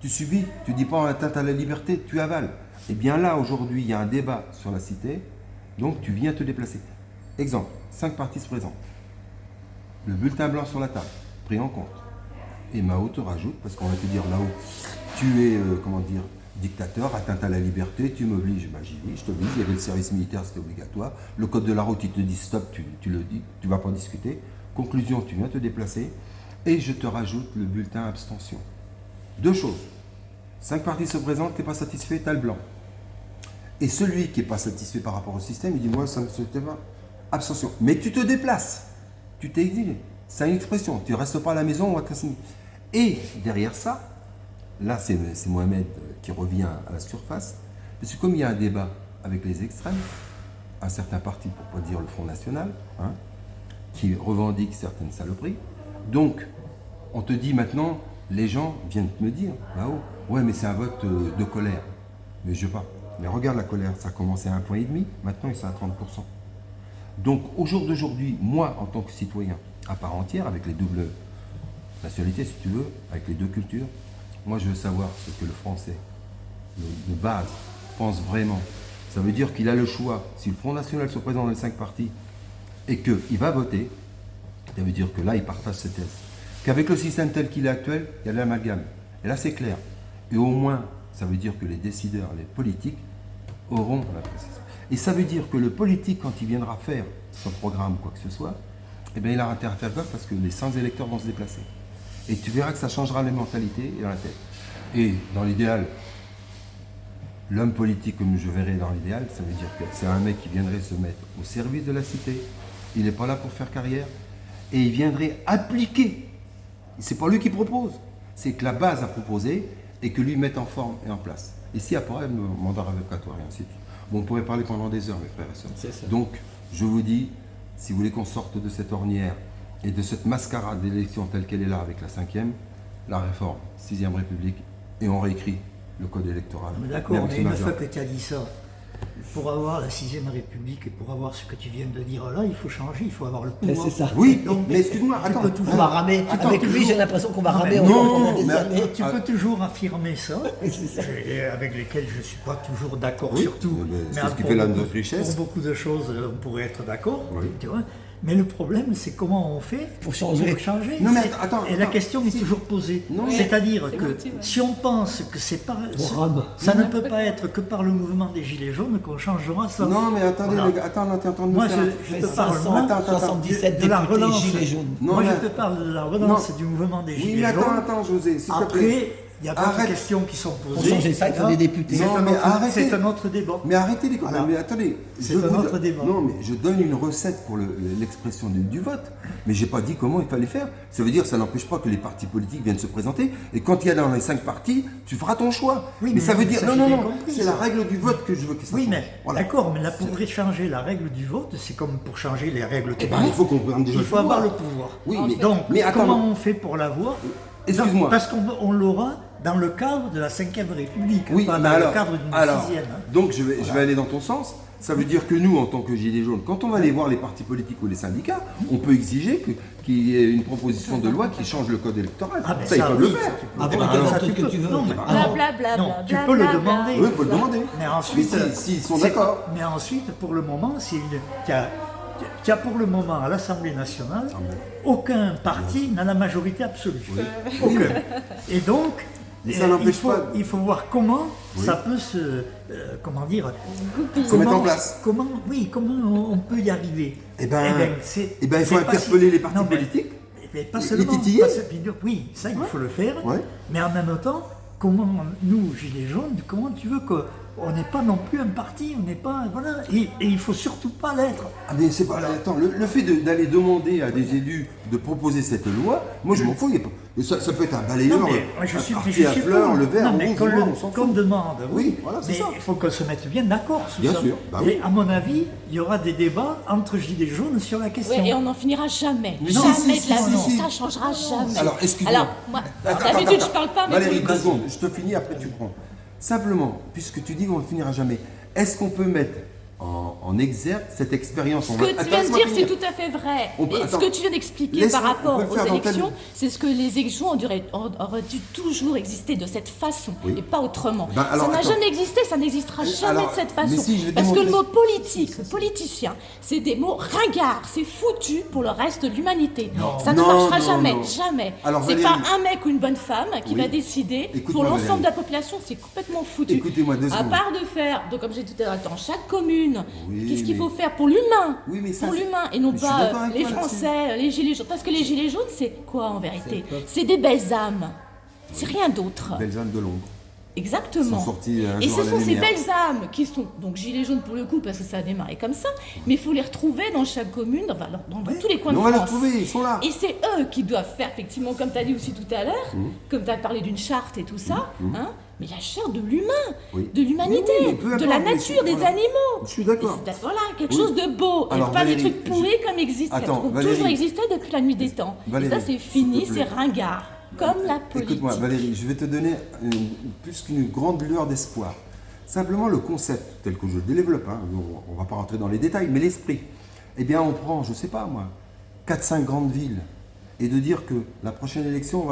tu subis, tu dis pas en atteinte à la liberté, tu avales. Et bien là, aujourd'hui, il y a un débat sur la cité, donc tu viens te déplacer. Exemple, 5 partis se présentent. Le bulletin blanc sur la table, pris en compte. Et Mao te rajoute, parce qu'on va te dire là-haut, tu es, dictateur, atteinte à la liberté, tu m'obliges. Ben, j'y vais, je t'oblige, il y avait le service militaire, c'était obligatoire. Le code de la route, il te dit stop, tu le dis, tu ne vas pas discuter. Conclusion, tu viens te déplacer et je te rajoute le bulletin abstention. 2 choses. 5 partis se présentent, tu n'es pas satisfait, tu as le blanc. Et celui qui n'est pas satisfait par rapport au système, il dit moi, ça ne se fait pas. Abstention. Mais tu te déplaces. Tu t'es exilé. C'est une expression. Tu ne restes pas à la maison, on va t'assigner. Et derrière ça, là, c'est Mohamed qui revient à la surface. Parce que comme il y a un débat avec les extrêmes, un certain parti, pour ne pas dire le Front National, hein, qui revendique certaines saloperies. Donc, on te dit maintenant, les gens viennent me dire, là-haut, ouais, mais c'est un vote de colère. Mais je veux pas. Mais regarde la colère, ça a commencé à 1,5 point, maintenant ils sont à 30%. Donc, au jour d'aujourd'hui, moi, en tant que citoyen, à part entière, avec les doubles nationalités, si tu veux, avec les 2 cultures, moi, je veux savoir ce que le Français, de base, pense vraiment. Ça veut dire qu'il a le choix. Si le Front National se présente dans les 5 partis, et qu'il va voter, ça veut dire que là, il partage cette thèse. Qu'avec le système tel qu'il est actuel, il y a de l'amalgame. Et là, c'est clair. Et au moins, ça veut dire que les décideurs, les politiques, auront la précision. Et ça veut dire que le politique, quand il viendra faire son programme ou quoi que ce soit, eh bien, il aura intérêt à faire gaffe parce que les 100 électeurs vont se déplacer. Et tu verras que ça changera les mentalités et dans la tête. Et dans l'idéal, l'homme politique, comme je verrai dans l'idéal, ça veut dire que c'est un mec qui viendrait se mettre au service de la cité. Il n'est pas là pour faire carrière. Et il viendrait appliquer. C'est pas lui qui propose. C'est que la base a proposé et que lui mette en forme et en place. Ici, à Paris, mandat révocatoire et ainsi de suite. Bon, on pourrait parler pendant des heures, mes frères et sœurs. C'est ça. Donc, je vous dis, si vous voulez qu'on sorte de cette ornière et de cette mascarade d'élection telle qu'elle est là avec la 5e, la réforme, 6e République, et on réécrit le code électoral. D'accord, avec mais ce une majeur. fois que tu as dit ça, pour avoir la 6e République et pour avoir ce que tu viens de dire là, il faut changer, il faut avoir le Mais pouvoir. c'est ça. Oui, Donc, mais excuse-moi, attends. On va ramer. Avec lui, j'ai l'impression qu'on va ramer mais encore non, pendant des mais- années. Tu peux toujours affirmer ça, C'est ça. et avec lesquels je ne suis pas toujours d'accord Oui, sur tout. mais c'est ce qui pour fait la beaucoup- notre richesse. Pour beaucoup de choses, on pourrait être d'accord. Oui. Tu vois. Mais le problème, c'est comment on fait Pour changer. Non, mais C'est- attends, et la attends. question est toujours posée. Non, mais- C'est-à-dire c'est que gentil, ouais. si on pense que c'est pas, rame. ça ne peut pas être que par le mouvement des Gilets jaunes qu'on changera ça. Non, mais attendez, Voilà. les gars, attends, t'es en train de me Moi, faire... je Mais te parle moi, 577 de la députés relance. gilets jaunes. Non, Moi, mais- je te parle de la relance Non. du mouvement des Oui, Gilets mais attends, jaunes. attends, José, s'il te plaît. Après, il y a d'autres Arrête. questions qui sont Pour posées. changer ça, il faut des députés. C'est Non, un mais autre- arrêtez. c'est un autre débat. Mais arrêtez les Voilà. Mais attendez. C'est je un vous autre donne- débat. Non, mais je donne une recette pour l'expression du vote. Mais j'ai pas dit comment il fallait faire. Ça veut dire que ça n'empêche pas que les partis politiques viennent se présenter. Et quand il y a dans les 5 partis, tu feras ton choix. Oui, mais mais ça veut dire. ça, Non, j'ai non, bien non. compris, C'est ça. la règle du vote que je veux que ça Oui, change. mais Voilà. d'accord, mais là, pour changer la règle du vote, c'est comme pour changer les règles Eh tout ben, court. il faut qu'on prenne déjà Il le faut pouvoir. avoir le pouvoir. Oui, En mais, fait. Donc, mais attends. comment on fait pour l'avoir Excuse-moi. Parce qu'on l'aura dans le cadre de la 5e République, Oui, pas mais dans alors, le cadre d'une alors, 6e. donc je vais aller dans ton sens. Ça veut dire que nous, en tant que Gilets jaunes, quand on va aller voir les partis politiques ou les syndicats, on peut exiger qu'il y ait une proposition de loi qui change le code électoral. Ah, ben ça, ils peuvent oui, le faire. ça, tu peux. Ah, Eh bon, ben, ils demandent alors, tout ce que tu veux. Non, mais Bla, non, bla, bla, non, bla, tu bla, peux le bla, demander. oui, il faut le demander. Mais ensuite, S'ils sont c'est- d'accord. Mais ensuite, pour le moment, qu'il y a pour le moment à l'Assemblée nationale, aucun parti n'a la majorité absolue. Aucun. Et donc, Mais ça n'empêche pas- il faut voir comment Oui. ça peut se, comment dire, Se mettre en place. Comment on peut y arriver. Eh ben, c'est- il faut c'est pas interpeller les partis non, mais- politiques. mais pas Les seulement. titiller. Oui, ça il faut le faire. Ouais. Mais en même temps, comment nous, Gilets jaunes, comment tu veux qu'on n'est pas non plus un parti, on n'est pas. Voilà. Et il faut surtout pas l'être. Ah mais c'est pas. Attends, le fait d'aller demander à des élus de proposer cette loi, moi je m'en fous. Il y a pas- ça peut être un balayeur, Non, mais moi, un parti à fleurs, pour. le vert, Non, le mais rouge, qu'on le le- noir, on s'en qu'on fout. demande, Oui, voilà, c'est mais ça. il faut qu'on se mette bien d'accord sur Bien ça. sûr, bah Et oui. à mon avis, il y aura des débats entre Gilets jaunes sur la question. Ouais, et on n'en finira jamais. Mais Jamais si, de la si, vie. si. Ça changera jamais. Alors, excuse-moi. Alors, moi, Attends, d'habitude, attends, je parle pas, mais Valérie, tu- 2 secondes, je te finis, après tu prends. Simplement, puisque tu dis qu'on ne finira jamais, est-ce qu'on peut mettre en exergue cette expérience? Ce que tu viens de dire, c'est tout à fait vrai. On peut- Et ce attends. que tu viens d'expliquer Laisse-moi- par on rapport peut le aux faire dans tel- élections, c'est ce que les élections auraient dû toujours exister de cette façon Oui. et pas autrement. Ben, alors, ça n'a attends. jamais existé, ça n'existera jamais Alors, de cette mais façon. si, je vais Parce que le démontrer- mot politique, politicien, c'est des mots ringards, c'est foutu pour le reste de l'humanité. Ça ne Non, marchera non, jamais, non. jamais. Alors, C'est Valérie- pas un mec ou une bonne femme qui Oui. va décider Écoute-moi, pour l'ensemble de Valérie. la population, c'est complètement foutu. Écoutez-moi 2 À secondes. part de faire, donc comme j'ai dit tout à l'heure, dans chaque commune, Oui, qu'est-ce qu'il mais- faut faire pour l'humain, Oui, mais ça, pour c'est- l'humain, et non Mais je suis pas d'accord avec les toi Français, les gilets jaunes. Parce que les gilets jaunes, c'est quoi en vérité? C'est des belles âmes. C'est rien d'autre. Belles âmes de l'ombre. Exactement. Sont sortis un Et jour ce à la sont ces lumière. belles âmes qui sont donc gilets jaunes pour le coup parce que ça a démarré comme ça, mais il faut les retrouver dans chaque commune, enfin, dans tous les coins Mais de on va les France. retrouver, ils sont là. Et c'est eux qui doivent faire, effectivement, comme tu as dit aussi tout à l'heure, Mmh. comme tu as parlé d'une charte et tout ça, hein, mais la charte de l'humain, Oui. de l'humanité, Mais oui, mais peu de la importe, mais nature, c'est- des voilà. animaux. Je suis d'accord. Et c'est- Voilà, quelque Oui. chose de beau, Alors, et pas Valérie, des trucs pourris comme existent, qui Attends, ont Valérie. toujours existé depuis la nuit des temps. Valérie, et ça, c'est s'il fini, te c'est plaît. ringard, comme la politique. Écoute-moi, Valérie, je vais te donner plus qu'une grande lueur d'espoir. Simplement le concept tel que je le développe, hein, on ne va pas rentrer dans les détails, mais l'esprit. Eh bien, on prend, je ne sais pas moi, 4-5 grandes villes et de dire que la prochaine élection,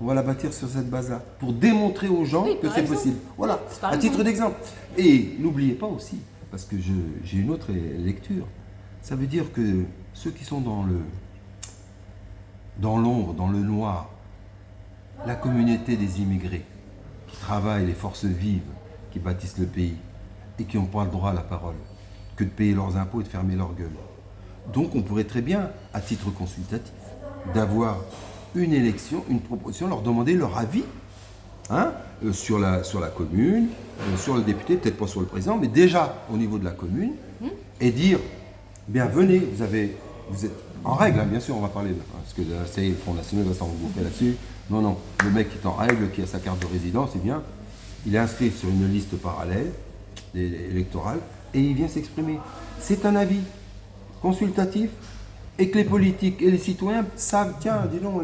on va la bâtir sur cette base-là pour démontrer aux gens Oui, que par c'est exemple. possible. Voilà, Oui, par à titre exemple. d'exemple. Et n'oubliez pas aussi, parce que j'ai une autre lecture, ça veut dire que ceux qui sont dans l'ombre, dans le noir, la communauté des immigrés qui travaillent, les forces vives qui bâtissent le pays et qui n'ont pas le droit à la parole, que de payer leurs impôts et de fermer leur gueule. Donc on pourrait très bien, à titre consultatif, d'avoir une élection, une proposition, leur demander leur avis hein, sur la commune, sur le député, peut-être pas sur le président, mais déjà au niveau de la commune, et dire, bien venez, vous êtes en règle, hein, bien sûr, on va parler, parce que là, le Front National va s'engouffrer là-dessus. Non, le mec qui est en règle, qui a sa carte de résidence, c'est bien. il est inscrit sur une liste parallèle électorale et il vient s'exprimer. C'est un avis consultatif et que les politiques et les citoyens savent, tiens, dis donc,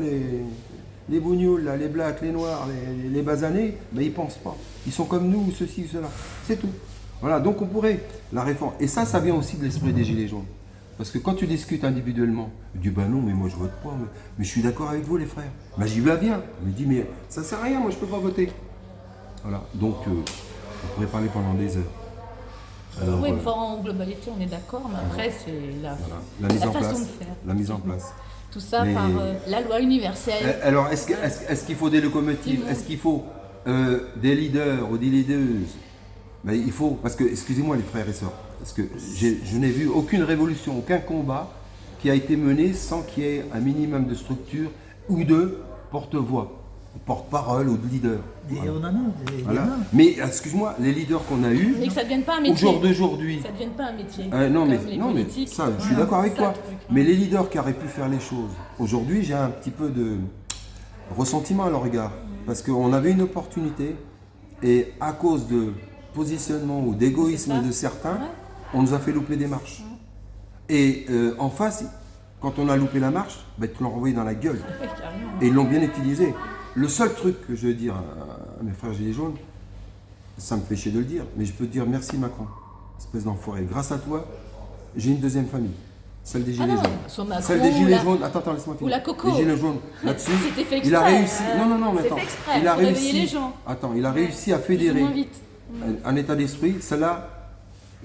les bougnoules, là, les blacks, les noirs, les basanés, ben, ils pensent pas. Ils sont comme nous, ou ceci ou cela. C'est tout. Voilà, donc on pourrait, la réforme. Et ça vient aussi de l'esprit des Gilets jaunes. Parce que quand tu discutes individuellement, tu dis, ben non, mais moi je vote pas, mais je suis d'accord avec vous les frères. Ben j'y vais bien. Il me dit, mais ça sert à rien, moi je peux pas voter. Voilà, donc on pourrait parler pendant des heures. Alors, oui, en globalité, on est d'accord, mais après, c'est la mise en façon place. de faire. La mise en place. Tout ça Mais- par la loi universelle. Alors, est-ce qu'il faut des locomotives? Est-ce qu'il faut des leaders ou des leaders? Ben, il faut, parce que, excusez-moi les frères et sœurs, parce que je n'ai vu aucune révolution, aucun combat qui a été mené sans qu'il y ait un minimum de structure ou de porte-voix, de porte-parole ou de leader. Et Voilà. on en a, il y Voilà. en a. Mais excuse-moi, les leaders qu'on a eus, Mais que ça ne devienne pas un au métier. jour d'aujourd'hui, Ça ne devienne pas un métier. non, mais, Comme les non mais politiques. ça, je suis Voilà, d'accord avec c'est ça toi. le truc, hein. Mais les leaders qui auraient pu faire les choses, aujourd'hui j'ai un petit peu de ressentiment à leur regard. Parce qu'on avait une opportunité et à cause de positionnement ou d'égoïsme C'est ça. de certains, Ouais. on nous a fait louper des marches. Et en face, quand on a loupé la marche, ben, tu l'as renvoyé dans la gueule. Ouais, carrément. Et ils l'ont bien utilisé. Le seul truc que je veux dire à mes frères Gilets jaunes, ça me fait chier de le dire, mais je peux te dire merci Macron, espèce d'enfoiré. Grâce à toi, j'ai une deuxième famille, celle des Gilets non, jaunes. sur Macron, Celle des ou Gilets la- jaunes, attends, laisse-moi finir. ou la Coco. Les Gilets jaunes, là-dessus, C'était fait il a exprès, réussi. Non, mais c'est attends. fait exprès, Il a pour réveiller réussi. les gens. Attends, il a réussi à Plus ou fédérer moins vite. un état d'esprit, celle-là,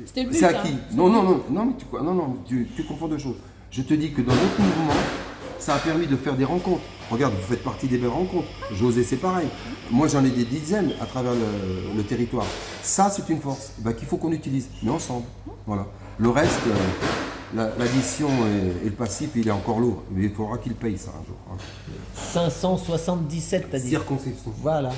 C'était le but. c'est hein. acquis. C'est Non, le non, but. non, mais tu confonds deux choses. Je te dis que dans notre mouvement, ça a permis de faire des rencontres. Regarde, vous faites partie des belles rencontres. José, c'est pareil. Moi, j'en ai des dizaines à travers le territoire. Ça, c'est une force qu'il faut qu'on utilise, mais ensemble. Voilà. Le reste, l'addition et le passif, il est encore lourd. Mais il faudra qu'il paye ça un jour. Hein. 577, t'as dit. Circonception. Voilà.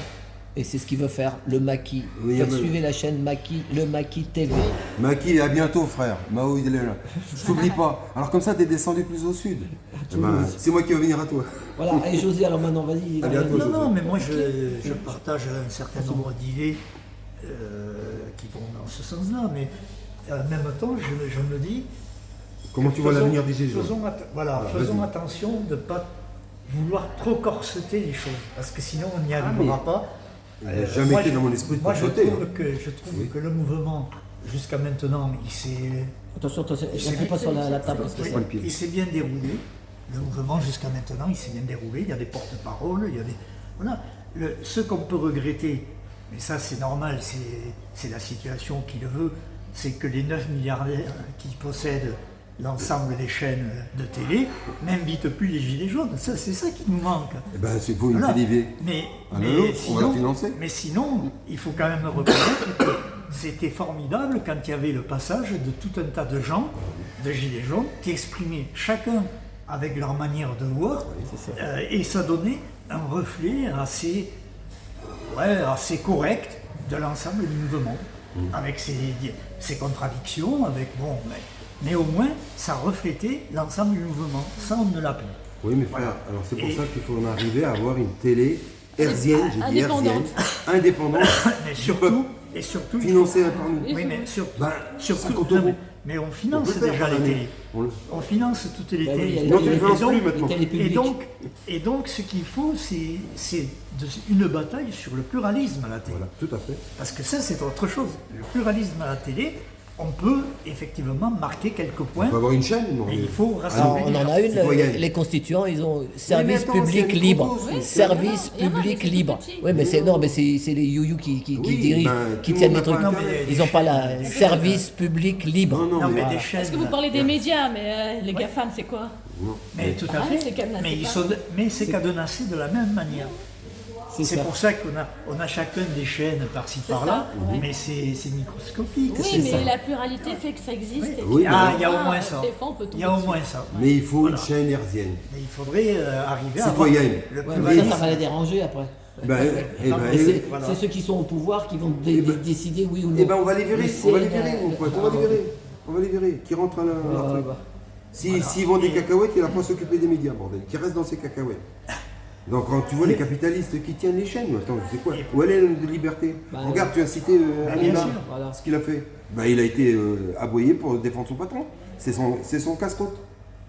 Et c'est ce qu'il veut faire, le maquis. Oui, Faites mais- suivre la chaîne Maquis, le Maquis TV. Maki, à bientôt, frère. Mao, il est là. Je t'oublie pas. Alors, comme ça, t'es descendu plus au sud. Eh ben, c'est moi qui vais venir à toi. Voilà, et José, alors maintenant, vas-y. À bientôt. Non, José. non, mais moi je partage un certain nombre d'idées qui vont dans ce sens-là, mais en même temps, je me dis. Comment tu vois faisons- l'avenir des Gilets jaunes? Faisons vas-y. attention de ne pas vouloir trop corseter les choses, parce que sinon on n'y arrivera pas. Elle n'a jamais Moi, été je- dans mon esprit de Moi, je corseter, trouve, hein. que, que le mouvement, jusqu'à maintenant, il s'est Attention, je ne pas sur la table. Parce que prends le pied. il s'est bien déroulé. Le mouvement, jusqu'à maintenant, il s'est bien déroulé. Il y a des porte-paroles, il y a des... Voilà. Ce qu'on peut regretter, mais ça c'est normal, c'est la situation qui le veut, c'est que les 9 milliardaires qui possèdent l'ensemble des chaînes de télé n'invitent plus les Gilets jaunes. Ça, c'est ça qui nous manque. Eh ben, c'est pour une Voilà. télévision. Mais, Ah, mais non, non, on va la sinon, financer. mais sinon, il faut quand même reconnaître que c'était formidable quand il y avait le passage de tout un tas de gens, de Gilets jaunes, qui exprimaient chacun avec leur manière de voir, et ça donnait un reflet assez correct de l'ensemble du mouvement, avec ses contradictions, avec mais au moins ça reflétait l'ensemble du mouvement. Ça, on ne l'a plus. Oui, mais frère, alors c'est pour Et- ça qu'il faut en arriver à avoir une télé hertzienne, j'ai dit hertzienne, Indépendante. indépendante, Mais du surtout, peuple, il faut- financée par nous. Oui, mais surtout, Ben, surtout 50 non, euros. mais on On finance peut faire déjà par les année. télés. On le- On finance toutes les Ben oui, télés. il y a les Non, tu le télé- finances donc- plus les maintenant. télés publiques. Et donc, ce qu'il faut, c'est une bataille sur le pluralisme à la télé. Voilà, tout à fait. Parce que ça, c'est autre chose. Le pluralisme à la télé, on peut effectivement marquer quelques points, On peut avoir une chaîne, non? mais il faut Alors, rassembler on les en gens. a une, Citoyenne. les constituants, ils ont service attends, c'est public les libre. propos, oui. Service Il y en a, mais public c'est tout libre. petit. Oui, mais c'est non, mais c'est les youyou qui Oui, dirigent, ben, qui tout tiennent le les monde n'a trucs. pas Internet. Ils n'ont pas la service public libre. Non, non, Non, mais mais des chaînes. Est-ce que vous parlez des médias, mais les GAFAM, c'est quoi? Mais tout à Ah, fait. c'est cadenassé Mais, par- mais c'est cadenassé de la même manière. C'est ça. pour ça qu'on a chacun des chaînes par-ci par-là, ça, ouais. mais c'est microscopique. Oui, c'est ça. mais la pluralité fait que ça existe. et Oui, puis, Ah, il y a ah, au moins ça. des fois, on peut Il y a au tomber moins dessus. ça. Mais il faut Voilà. une chaîne hertzienne. Mais il faudrait arriver à avoir Citoyenne. le Ouais, mais pluralisme. ça va les déranger après. Ben, eh ben, Et c'est voilà. c'est ceux qui sont au pouvoir qui vont décider oui ou non. eh ben, on va les virer, Le on va les CNR, virer, mon pote, on va les virer. On va les virer, qui rentrent à la... Ouais, ouais, ouais. S'ils vendent des cacahuètes, il n'a pas à s'occuper des médias, bordel. Qui reste dans ses cacahuètes. Donc quand tu vois les capitalistes qui tiennent les chaînes, attends, c'est quoi? Où elle est la liberté? Regarde, tu as cité Hannibal, sûr. Voilà. ce qu'il a fait. Bah, il a été aboyé pour défendre son patron. C'est son casse-croûte.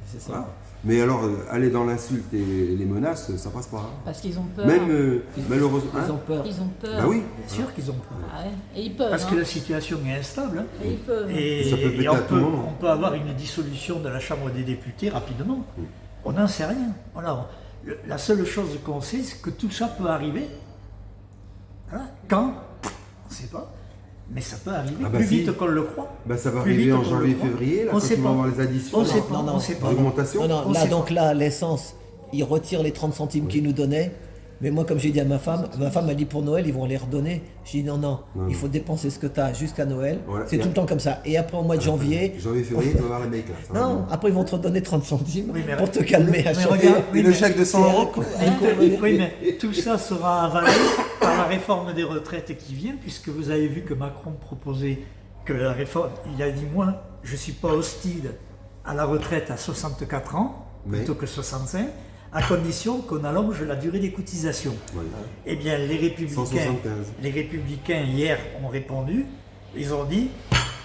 C'est ça. Voilà. Mais alors, aller dans l'insulte et les menaces, ça passe pas. Hein. Parce qu'ils ont peur. Même, malheureusement... Ils hein. ont peur. Ils ont peur. Bah oui. Bien sûr qu'ils ont peur. Ah ouais. Et ils peuvent. Parce hein. que la situation est instable. Hein. Et ils peuvent. Et, Ça peut péter et à tout moment. on peut avoir une dissolution de la Chambre des députés rapidement. On n'en sait rien. Voilà. La seule chose qu'on sait, c'est que tout ça peut arriver. Voilà. Quand? On ne sait pas. Mais ça peut arriver Ah bah plus si. vite qu'on le croit. Bah, ça va Plus arriver vite en qu'on le janvier, croit. février, là, On quand sait tu pas. vas avoir les additions. On sait pas. non, On sait pas. L'augmentation. Non, non, On là, sait donc là, l'essence, ils retirent les 30 centimes qu'ils nous donnaient. Mais moi, comme j'ai dit à ma femme m'a dit pour Noël, ils vont les redonner. J'ai dit non, non, il faut dépenser ce que tu as jusqu'à Noël. Voilà. C'est tout le temps comme ça. Et après, au mois de janvier, Janvier, février, tu vas voir les mecs là. ça va non, bien. après, ils vont te redonner 30 centimes Oui, mais pour te calmer à mais chaque regarde, Et le chèque de 100 euros. Oui, mais tout ça sera avalé par la réforme des retraites qui vient, puisque vous avez vu que Macron proposait que la réforme, il a dit moi, je ne suis pas hostile à la retraite à 64 ans, Mais- plutôt que 65, à condition qu'on allonge la durée des cotisations. Voilà. Eh bien, les 175. républicains hier ont répondu, ils ont dit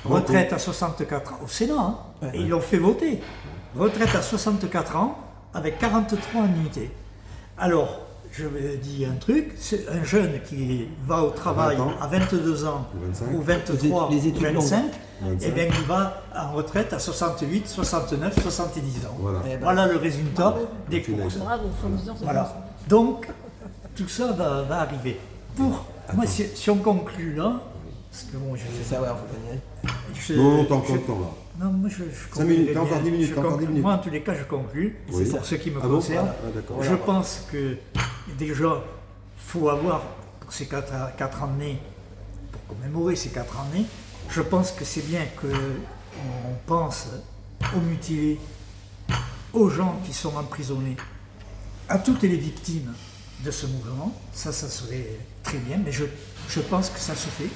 retraite à 64 ans, au Sénat, hein, et ils l'ont fait voter. Retraite à 64 ans avec 43 annuités. Alors, je vais dire un truc, c'est un jeune qui va au travail 20 ans. à 22 ans 25. ou 23 Les ou études longues. 25, 25. eh bien, il va en retraite à 68, 69, 70 ans. Voilà. Eh ben, Voilà le résultat des punaise. courses. Bravo, soi-disant, c'est Voilà. Donc, tout ça va arriver. Moi, si on conclut là, parce que bon, c'est ça, ouais, on va gagner. Non, t'as encore le temps là. Non, moi je 5 minutes, conclurai t'as encore bien. 10 minutes, Je t'as encore 10 minutes. Moi, en tous les cas, je conclus. Oui. Pour ce qui me Ah bon concerne. Ah, d'accord. Je pense que déjà, il faut avoir, pour ces 4 années, pour commémorer ces 4 années, je pense que c'est bien qu'on pense aux mutilés, aux gens qui sont emprisonnés, à toutes les victimes de ce mouvement. Ça serait très bien, mais je pense que ça se fait.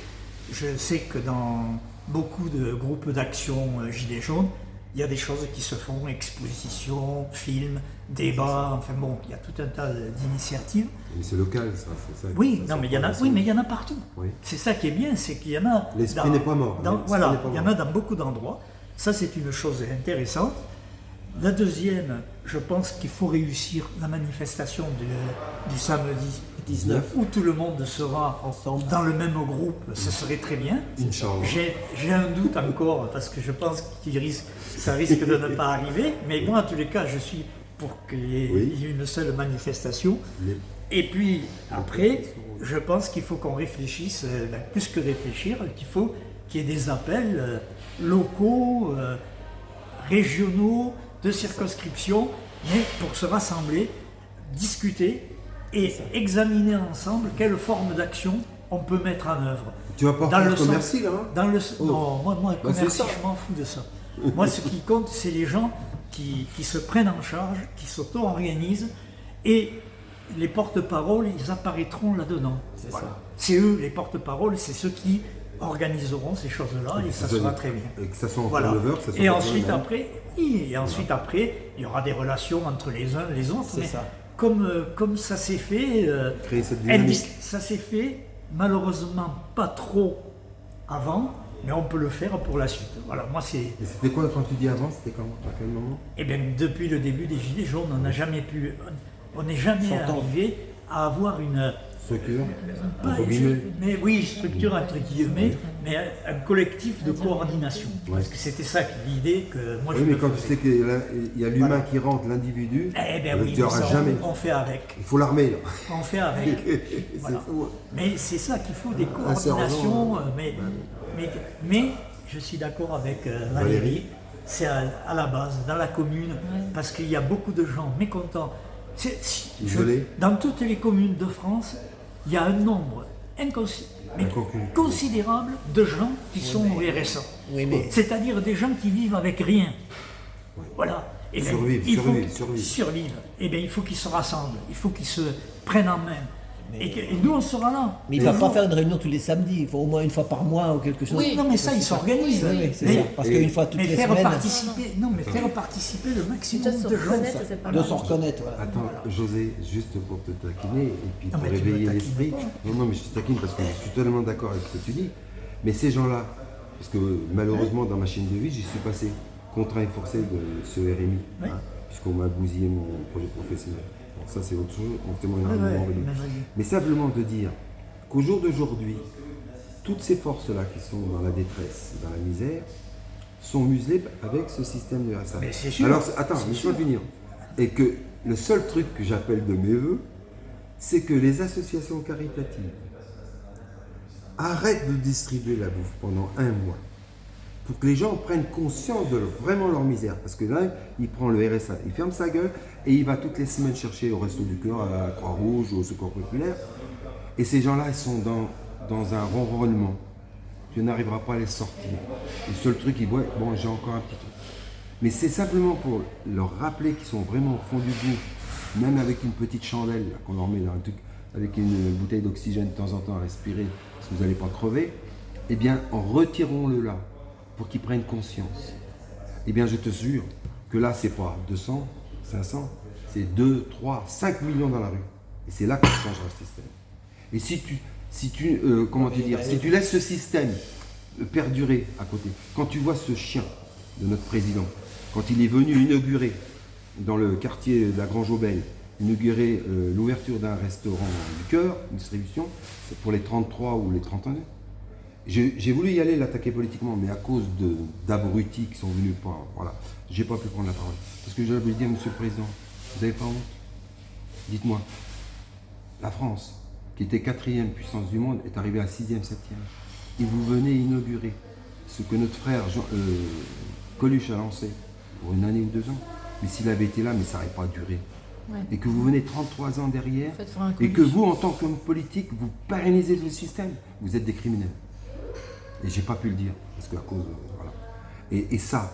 Je sais que dans beaucoup de groupes d'action Gilets jaunes, il y a des choses qui se font, expositions, films, débats, enfin bon, il y a tout un tas d'initiatives. Mais c'est local, ça. c'est ça. Oui, Ça, non, mais ça il y en a, prend oui, la mais il y en a partout. Oui. C'est ça qui est bien, c'est qu'il y en a. L'esprit n'est pas mort. L'esprit Voilà, n'est pas il y en mort. a dans beaucoup d'endroits. Ça, c'est une chose intéressante. La deuxième, je pense qu'il faut réussir la manifestation du samedi 19. où tout le monde sera Ensemble. dans le même groupe. Ce serait très bien. Inch'Allah. J'ai un doute encore parce que je pense que ça risque de ne pas arriver. Mais moi, en tous les cas, je suis pour qu'il y ait Oui. une seule manifestation. Les- Et puis après, je pense qu'il faut qu'on réfléchisse, plus que réfléchir, qu'il faut qu'il y ait des appels locaux, régionaux, de circonscription, mais pour se rassembler, discuter et examiner ensemble quelle forme d'action on peut mettre en œuvre. Tu vas pas Dans faire le commercial, là hein Dans le, Non, moi Bah, c'est commerce, ça. je m'en fous de ça. Moi, ce qui compte, c'est les gens qui se prennent en charge, qui s'auto-organisent, et les porte-paroles, ils apparaîtront là-dedans. C'est Voilà. ça. C'est eux, les porte-paroles, c'est ceux qui organiseront ces choses-là, et ça sera très bien. Et que ça soit en Voilà. turnover, que ça soit Et pas ensuite turnover. après, oui, et ensuite après, il y aura des relations entre les uns et les autres. C'est Mais ça. comme ça s'est fait, Créer cette dynamique. ça s'est fait malheureusement pas trop avant, mais on peut le faire pour la suite. Voilà, moi c'est. Et c'était quoi quand tu dis avant? C'était quand? À quel moment? Eh bien, depuis le début des Gilets jaunes, on n'a jamais on n'est jamais S'entendre. arrivé à avoir une. Structure? pas- Entre guillemets. mais oui, structure entre guillemets, mais un collectif de coordination. Parce que c'était ça l'idée que moi Oui, je mais me quand tu faisais. sais qu'il y a l'humain qui rentre, l'individu, Eh bien oui, tu mais n'auras ça, jamais. on fait avec. Il faut l'armer, là. On fait avec. Voilà. C'est fou. Mais c'est ça qu'il faut, des Un sergent, coordinations. Mais je suis d'accord avec Valérie, Valérie. c'est à la base, dans la commune, parce qu'il y a beaucoup de gens mécontents. Isolés. Dans toutes les communes de France, il y a un nombre Incalculable. considérable de gens qui sont au RSA. Oui, mais C'est-à-dire des gens qui vivent avec rien. Voilà. Eh bien, Survivre, il faut survivre. survivre. Eh bien, il faut qu'ils se rassemblent, il faut qu'ils se prennent en main. Et nous, on sera là. Mais il ne va pas faire une réunion tous les samedis, il faut au moins une fois par mois ou quelque chose. Oui, non, mais ça, il s'organise. Oui, c'est ça. Parce qu'une fois toutes Mais les faire semaines, faire participer le maximum De se de gens. reconnaître, c'est pas de mal. se reconnaître. Voilà. Attends, José, juste pour te taquiner et puis Non, pour mais tu me réveiller taquines l'esprit. pas. Non, mais je te taquine parce que je suis totalement d'accord avec ce que tu dis. Mais ces gens-là, parce que malheureusement dans ma chaîne de vie, j'y suis passé contraint et forcé de ce RMI, Oui. puisqu'on m'a bousillé mon projet professionnel. Donc ça c'est autre chose, on témoignera Ouais, un moment ouais, venu. vas-y. Mais simplement de dire qu'au jour d'aujourd'hui, toutes ces forces-là qui sont dans la détresse, dans la misère, sont muselées avec ce système de RSA. Mais c'est sûr. Alors attends, C'est laisse-moi sûr. finir. Et que le seul truc que j'appelle de mes voeux, c'est que les associations caritatives arrêtent de distribuer la bouffe pendant un mois pour que les gens prennent conscience de vraiment leur misère. Parce que là, il prend le RSA, il ferme sa gueule et il va toutes les semaines chercher au Resto du Cœur, à la Croix-Rouge, au Secours Populaire. Et ces gens-là, ils sont dans un ronronnement. Tu n'arriveras pas à les sortir. Le seul truc, ils voient, bon, j'ai encore un petit truc. Mais c'est simplement pour leur rappeler qu'ils sont vraiment au fond du gouffre, même avec une petite chandelle là, qu'on leur met dans un truc, avec une bouteille d'oxygène de temps en temps à respirer, parce que vous n'allez pas crever, eh bien, retirons-le là, pour qu'ils prennent conscience. Eh bien, je te jure que là, c'est pas 200, 500, c'est 2, 3, 5 millions dans la rue. Et c'est là qu'on changera ce système. Et si tu laisses ce système perdurer à côté, quand tu vois ce chien de notre président, quand il est venu inaugurer dans le quartier de la Grange-Aubel, inaugurer l'ouverture d'un restaurant du cœur, une distribution, c'est pour les 33 ou les 31. J'ai voulu y aller, l'attaquer politiquement, mais à cause d'abrutis qui sont venus pas. Voilà, j'ai pas pu prendre la parole. Parce que je voulu dire, Monsieur le Président, vous n'avez pas honte? Dites-moi, la France, qui était 4e puissance du monde, est arrivée à 6e, 7e. Et vous venez inaugurer ce que notre frère Coluche a lancé pour 1 année ou 2 ans. Mais s'il avait été là, mais ça n'aurait pas duré. Ouais. Et que vous venez 33 ans derrière, En fait, faire un et que Coluche. vous, en tant qu'homme politique, vous pérennisez le système, vous êtes des criminels. Et j'ai pas pu le dire, parce qu'à cause voilà. Et ça,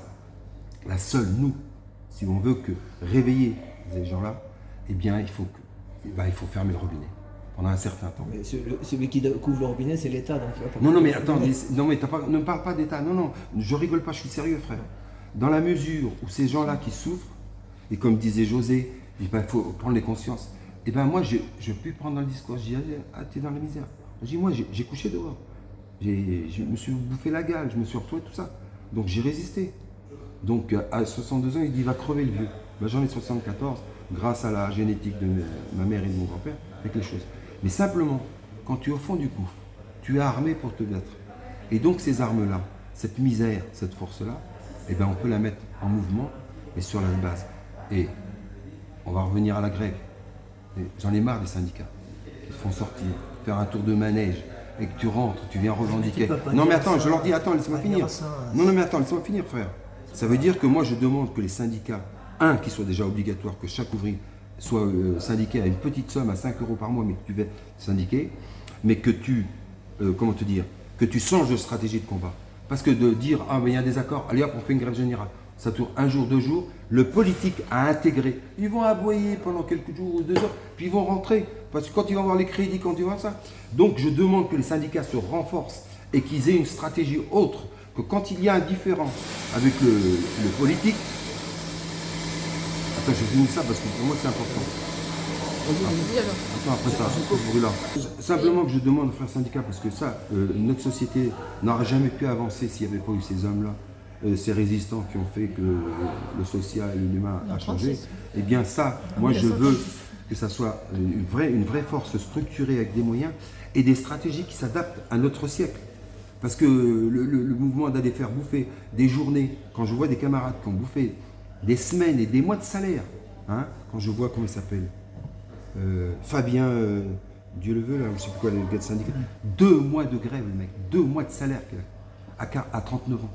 la seule, nous, si on veut que réveiller ces gens-là, eh bien, il faut fermer le robinet pendant un certain temps. Mais celui qui couvre le robinet, c'est l'État. Donc tu vas pas- Non, mais attends, ne parle pas d'État. Non, je rigole pas, je suis sérieux, frère. Dans la mesure où ces gens-là qui souffrent, et comme disait José, il faut prendre les consciences. Et ben moi, je peux prendre dans le discours, je dis, ah, t'es dans la misère. Je dis, moi, j'ai couché dehors. Je me suis bouffé la gale, je me suis retrouvé tout ça. Donc j'ai résisté. Donc à 62 ans, il dit, il va crever le vieux. Ben, j'en ai 74, grâce à la génétique de ma mère et de mon grand-père, avec les choses. Mais simplement, quand tu es au fond du gouffre, tu es armé pour te battre. Et donc ces armes-là, cette misère, cette force-là, eh ben, on peut la mettre en mouvement et sur la base. Et on va revenir à la grève. Et j'en ai marre des syndicats qui se font sortir, faire un tour de manège, et que tu rentres, tu viens revendiquer. peux pas Non mais dire attends, ça. je leur dis, attends, laisse-moi Pas finir. dire ça. Non mais attends, laisse-moi finir, frère. Ça veut dire que moi je demande que les syndicats, qu'ils soient déjà obligatoires, que chaque ouvrier soit syndiqué à une petite somme, à 5 € par mois, mais que tu vas syndiquer, mais que tu, que tu changes de stratégie de combat. Parce que de dire, ah mais il y a des accords, allez hop, on fait une grève générale. Ça tourne 1 jour, 2 jours, le politique a intégré. Ils vont aboyer pendant quelques jours ou 2 heures, puis ils vont rentrer. Parce que quand ils vont avoir les crédits, quand ils vont avoir ça. Donc je demande que les syndicats se renforcent et qu'ils aient une stratégie autre, que quand il y a un différend avec le politique. Attends, je finis ça parce que pour moi c'est important. Attends, après ça, ce bruit-là. Simplement que je demande aux frères syndicats, parce que ça, notre société n'aurait jamais pu avancer s'il n'y avait pas eu ces hommes-là, ces résistants qui ont fait que le social et l'humain a changé. Eh bien ça, moi je veux que ça soit une vraie force structurée avec des moyens et des stratégies qui s'adaptent à notre siècle. Parce que le mouvement d'aller faire bouffer des journées, quand je vois des camarades qui ont bouffé des semaines et des mois de salaire, hein, quand je vois, comment il s'appelle, Fabien, Dieu le veut, là, je ne sais plus quoi, le gars de syndicat, 2 mois de grève, le mec, 2 mois de salaire qu'il a, à 39 ans.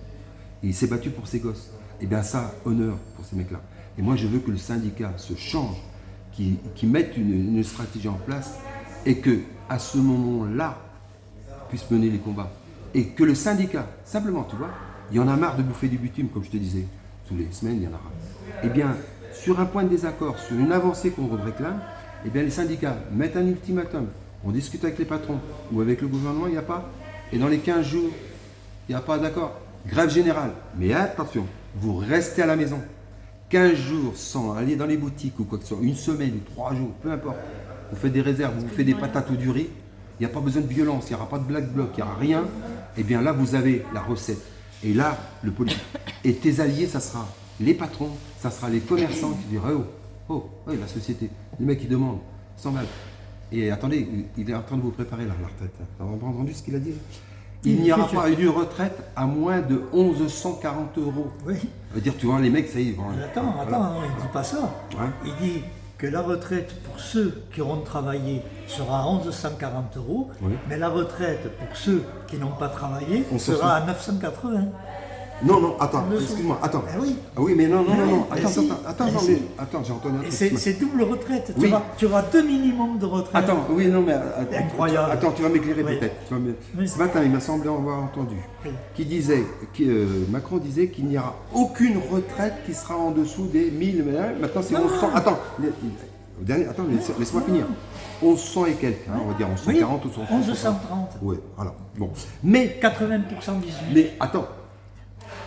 Et il s'est battu pour ses gosses. Et bien ça, honneur pour ces mecs-là. Et moi, je veux que le syndicat se change, qu'il mette une stratégie en place et que à ce moment-là, puisse mener les combats. Et que le syndicat, simplement, tu vois, il y en a marre de bouffer du bitume, comme je te disais, tous les semaines, il y en aura. Eh bien, sur un point de désaccord, sur une avancée qu'on réclame, eh bien, les syndicats mettent un ultimatum On discute avec les patrons ou avec le gouvernement, il n'y a pas. Et dans les 15 jours, il n'y a pas d'accord. Grève générale. Mais attention, vous restez à la maison. 15 jours sans aller dans les boutiques ou quoi que ce soit, une semaine ou 3 jours, peu importe. Vous faites des réserves, vous faites des patates ou du riz. Il n'y a pas besoin de violence, il n'y aura pas de black bloc, il n'y aura rien. Eh bien là, vous avez la recette. Et là, le politique. Et tes alliés, ça sera les patrons, ça sera les commerçants qui diront oh, la société. Les mecs qui demandent 100 balles. Et attendez, il est en train de vous préparer là, la retraite. Vous avez entendu ce qu'il a dit? Il n'y aura pas une retraite à moins de 1140 euros. Oui. Ça veut dire, tu vois, les mecs, ça y est. Attends, il ne dit pas ça. Ouais. Il dit que la retraite pour ceux qui auront travaillé sera à 1140 euros, Oui. mais la retraite pour ceux qui n'ont pas travaillé On s'en sera à 980. Non, attends, excuse-moi, attends. Ben oui. Ah oui, mais non, Ben attends, si. attends, Ben mais- si. attends, j'ai entendu un Et truc. c'est double retraite. Oui. Tu auras 2 minimums de retraite. Attends, oui, non, mais Incroyable. attends, tu vas m'éclairer Oui. peut-être. Oui. Ce matin, il m'a semblé avoir entendu Oui. Macron disait qu'il n'y aura aucune retraite qui sera en dessous des 1000. Maintenant, c'est 1100. Attends, laisse-moi finir. 1100 et quelques, hein, on va dire 1140 ou 1130. 1130. Oui, voilà. Bon. Mais 80% 18. Mais attends,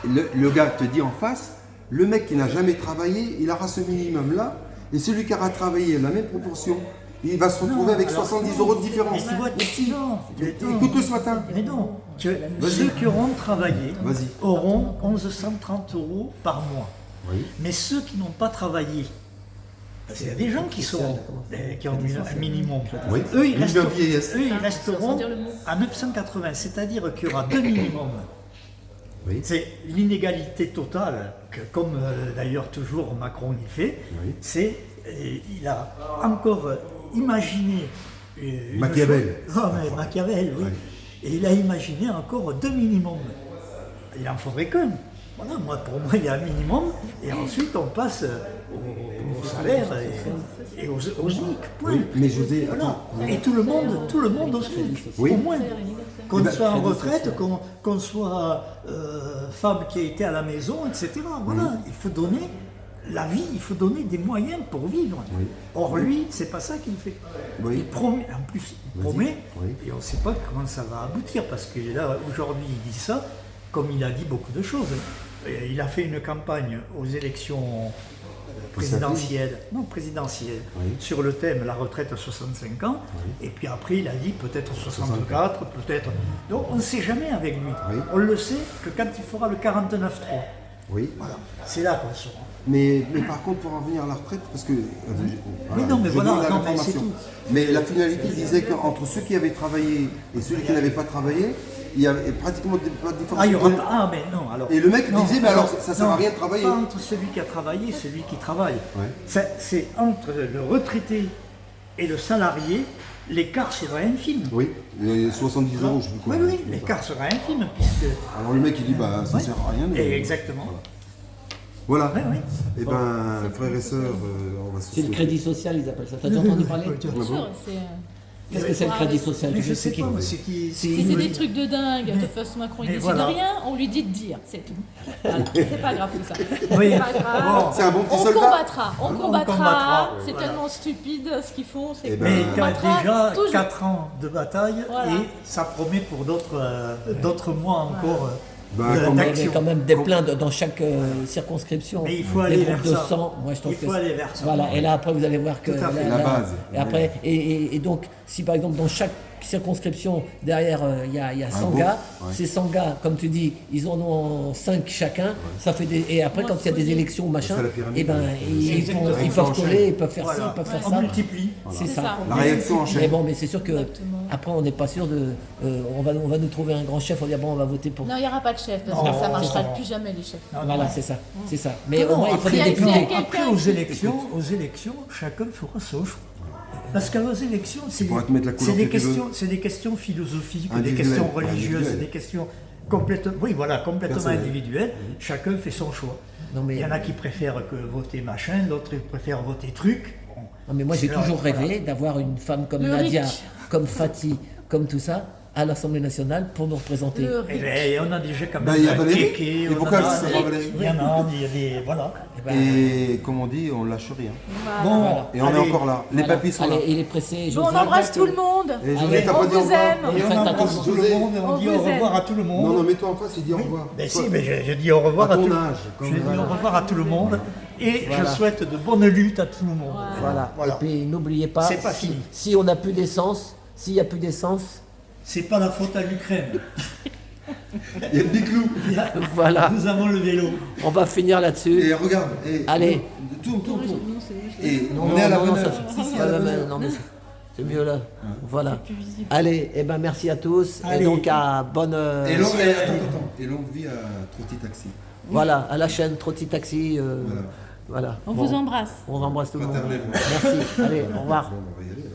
le gars te dit en face, le mec qui n'a jamais travaillé, il aura ce minimum-là, et celui qui aura travaillé la même proportion, il va se retrouver avec 70 euros de différence. Mais tu vois, Mais si. non, Écoute-le ce matin. Mais non, ceux qui auront travaillé Vas-y. auront 1130 euros par mois. Oui. Mais ceux qui n'ont pas travaillé, parce qu'il y a des gens qui ont un minimum. Oui. Eux, ils Une resteront, vieillesse. eux, ils Sans resteront dire le mot. à 980, c'est-à-dire qu'il y aura 2 minimums. Oui. C'est l'inégalité totale, que, comme d'ailleurs toujours Macron y fait, Oui. c'est il a encore imaginé une Machiavel. chose- Ah, mais Machiavel, oui. Oui. Et il a imaginé encore 2 minimums. Il en faudrait qu'un. Voilà, pour moi, il y a un minimum, et ensuite on passe au salaire et au SMIC. Point. Oui, mais José, Voilà. attends. Et tout le monde au SMIC. Oui. Au moins. Qu'on Eh ben, soit en retraite, qu'on soit femme qui a été à la maison, etc. Voilà, il faut donner la vie, il faut donner des moyens pour vivre. Oui. Or lui, c'est pas ça qu'il fait. Oui. Il promet, en plus, il Vas-y. promet, Oui. et on ne sait pas comment ça va aboutir, parce que là, aujourd'hui, il dit ça, comme il a dit beaucoup de choses. Et il a fait une campagne aux élections présidentielles, Oui. sur le thème la retraite à 65 ans, et puis après il a dit peut-être 64, peut-être... Donc on ne sait jamais avec lui. Oui. On le sait que quand il fera le 49.3, Oui. voilà, c'est là qu'on saura. Mais par contre, pour en venir à la retraite, parce que. non, mais je voilà, donne la non, mais information. c'est tout. Mais la finalité disait qu'entre ceux qui avaient travaillé et ceux qui n'avaient pas travaillé, il y avait pratiquement pas de différence. Ah, il y aura pas... Ah, mais non, alors... Et le mec non, disait, mais alors, ça sert à non, rien de travailler. Pas entre celui qui a travaillé et celui qui travaille. Ouais. C'est entre le retraité et le salarié, l'écart sera infime. Oui, 70 euros, je ne sais plus quoi. Oui, l'écart sera infime, puisque... Alors le mec il dit, bah ça Ouais. sert à rien. mais- Et exactement. Voilà. Oui, oui. Et ben, frères et sœurs, on va se C'est le souhaiter. crédit social, ils appellent ça. T'as déjà entendu parler? Bien sûr, c'est. Qu'est-ce que c'est le crédit social? Mais Tu je sais sais c'est qui? pas, c'est qui... Si c'est des trucs de dingue, de toute façon Macron il mais décide voilà. de rien, on lui dit de dire, c'est tout. Voilà. C'est pas grave tout ça. Oui. C'est pas grave. C'est un bon petit On soldat. combattra, on combattra. combattra, C'est voilà. tellement stupide ce qu'ils font. Eh C'est ben, Mais qu'on il y a combattra déjà toujours. 4 ans de bataille Voilà. et ça promet pour d'autres mois encore Bah, de- comme- Il y avait d'action. quand même des plaintes dans chaque circonscription. Mais il faut Les aller groupes vers de ça. sang, moi je trouve Il faut que aller vers ça. Voilà, et là après vous allez voir que Tout à fait. La base. Et après, et donc si par exemple dans chaque circonscription derrière il y a 100 bon, gars, ouais. ces 100 gars, comme tu dis, ils en ont 5 chacun, ça fait des. Et après quand il y a des élections ou machin, C'est la pyramide. et ben ils exactement. peuvent Ça coller, enchaîne. ils peuvent faire ci, Voilà. ils peuvent faire On ça. multiplie. C'est C'est ça. ça. La réaction Mais enchaîne. bon, mais c'est sûr que Exactement. après on n'est pas sûr de. On va nous trouver un grand chef, on va dire bon on va voter pour. Non, il n'y aura pas de chef, parce Non, que ça ne marchera non. plus jamais les chefs. Voilà, c'est ça, c'est ça. Mais Non, au moins il faut après, des il y a- députés. quelqu'un Après, aux qui- élections, chacun fera son choix. Parce qu'aux élections, c'est pourras te mettre la couleur des que tu veux. questions, c'est des questions philosophiques, des Individuelles, questions pas religieuses, individuelles. des questions complètement Personnelles. individuelles. Chacun fait son choix. Non, mais- Il y en a qui préfèrent que voter machin, d'autres préfèrent voter truc. Bon. Non, mais moi j'ai C'est toujours leur- rêvé d'avoir une femme comme Le Nadia, Rick. comme Fatih, comme tout ça, à l'Assemblée nationale pour nous représenter. Le Et, riz. et on a déjà quand Ben, même il y a Valérie. Kéké, Et on pourquoi en a- ça va, Valérie? il y en a, il y a des... Voilà. Eh ben, Et comme on dit, on lâche rien. Bon, Et on allez. est encore là. Les voilà. papis sont là. Allez, il est pressé, Bon, José. on embrasse tout le monde. Et José, Allez. t'as On pas dit au vous revoir? aime. Et Faites on attention. embrasse tout le José. monde et on On dit vous au revoir aime. à tout le monde. Non, non, mets-toi en face et dis au revoir. Ben Toi, si, ben je dis au revoir à à, ton tout âge. Je dis au revoir à tout le monde et je souhaite de bonnes luttes à tout le monde. Voilà. Voilà. Et puis n'oubliez pas, C'est pas si, fini. si on n'a plus d'essence, s'il n'y a plus d'essence, C'est pas la faute à l'Ukraine. Il y a le biclou. voilà, Nous avons le vélo. on va finir là-dessus. Et regarde. Et Allez. Tourne. Et Non, on est à la non, bonne non, heure. ça- Si, ouais, à la ouais, bonne mais heure. non, mais c'est mieux là. Voilà. Allez, et ben merci à tous. Et Allez. donc à bonne. Et attends. Et longue vie à Trotti Taxi. Voilà, à la chaîne Trotti Taxi. Voilà. Voilà. On Bon, vous embrasse. on embrasse tout le monde. Fraternellement. Merci. Allez, au revoir. Bon, on va y aller.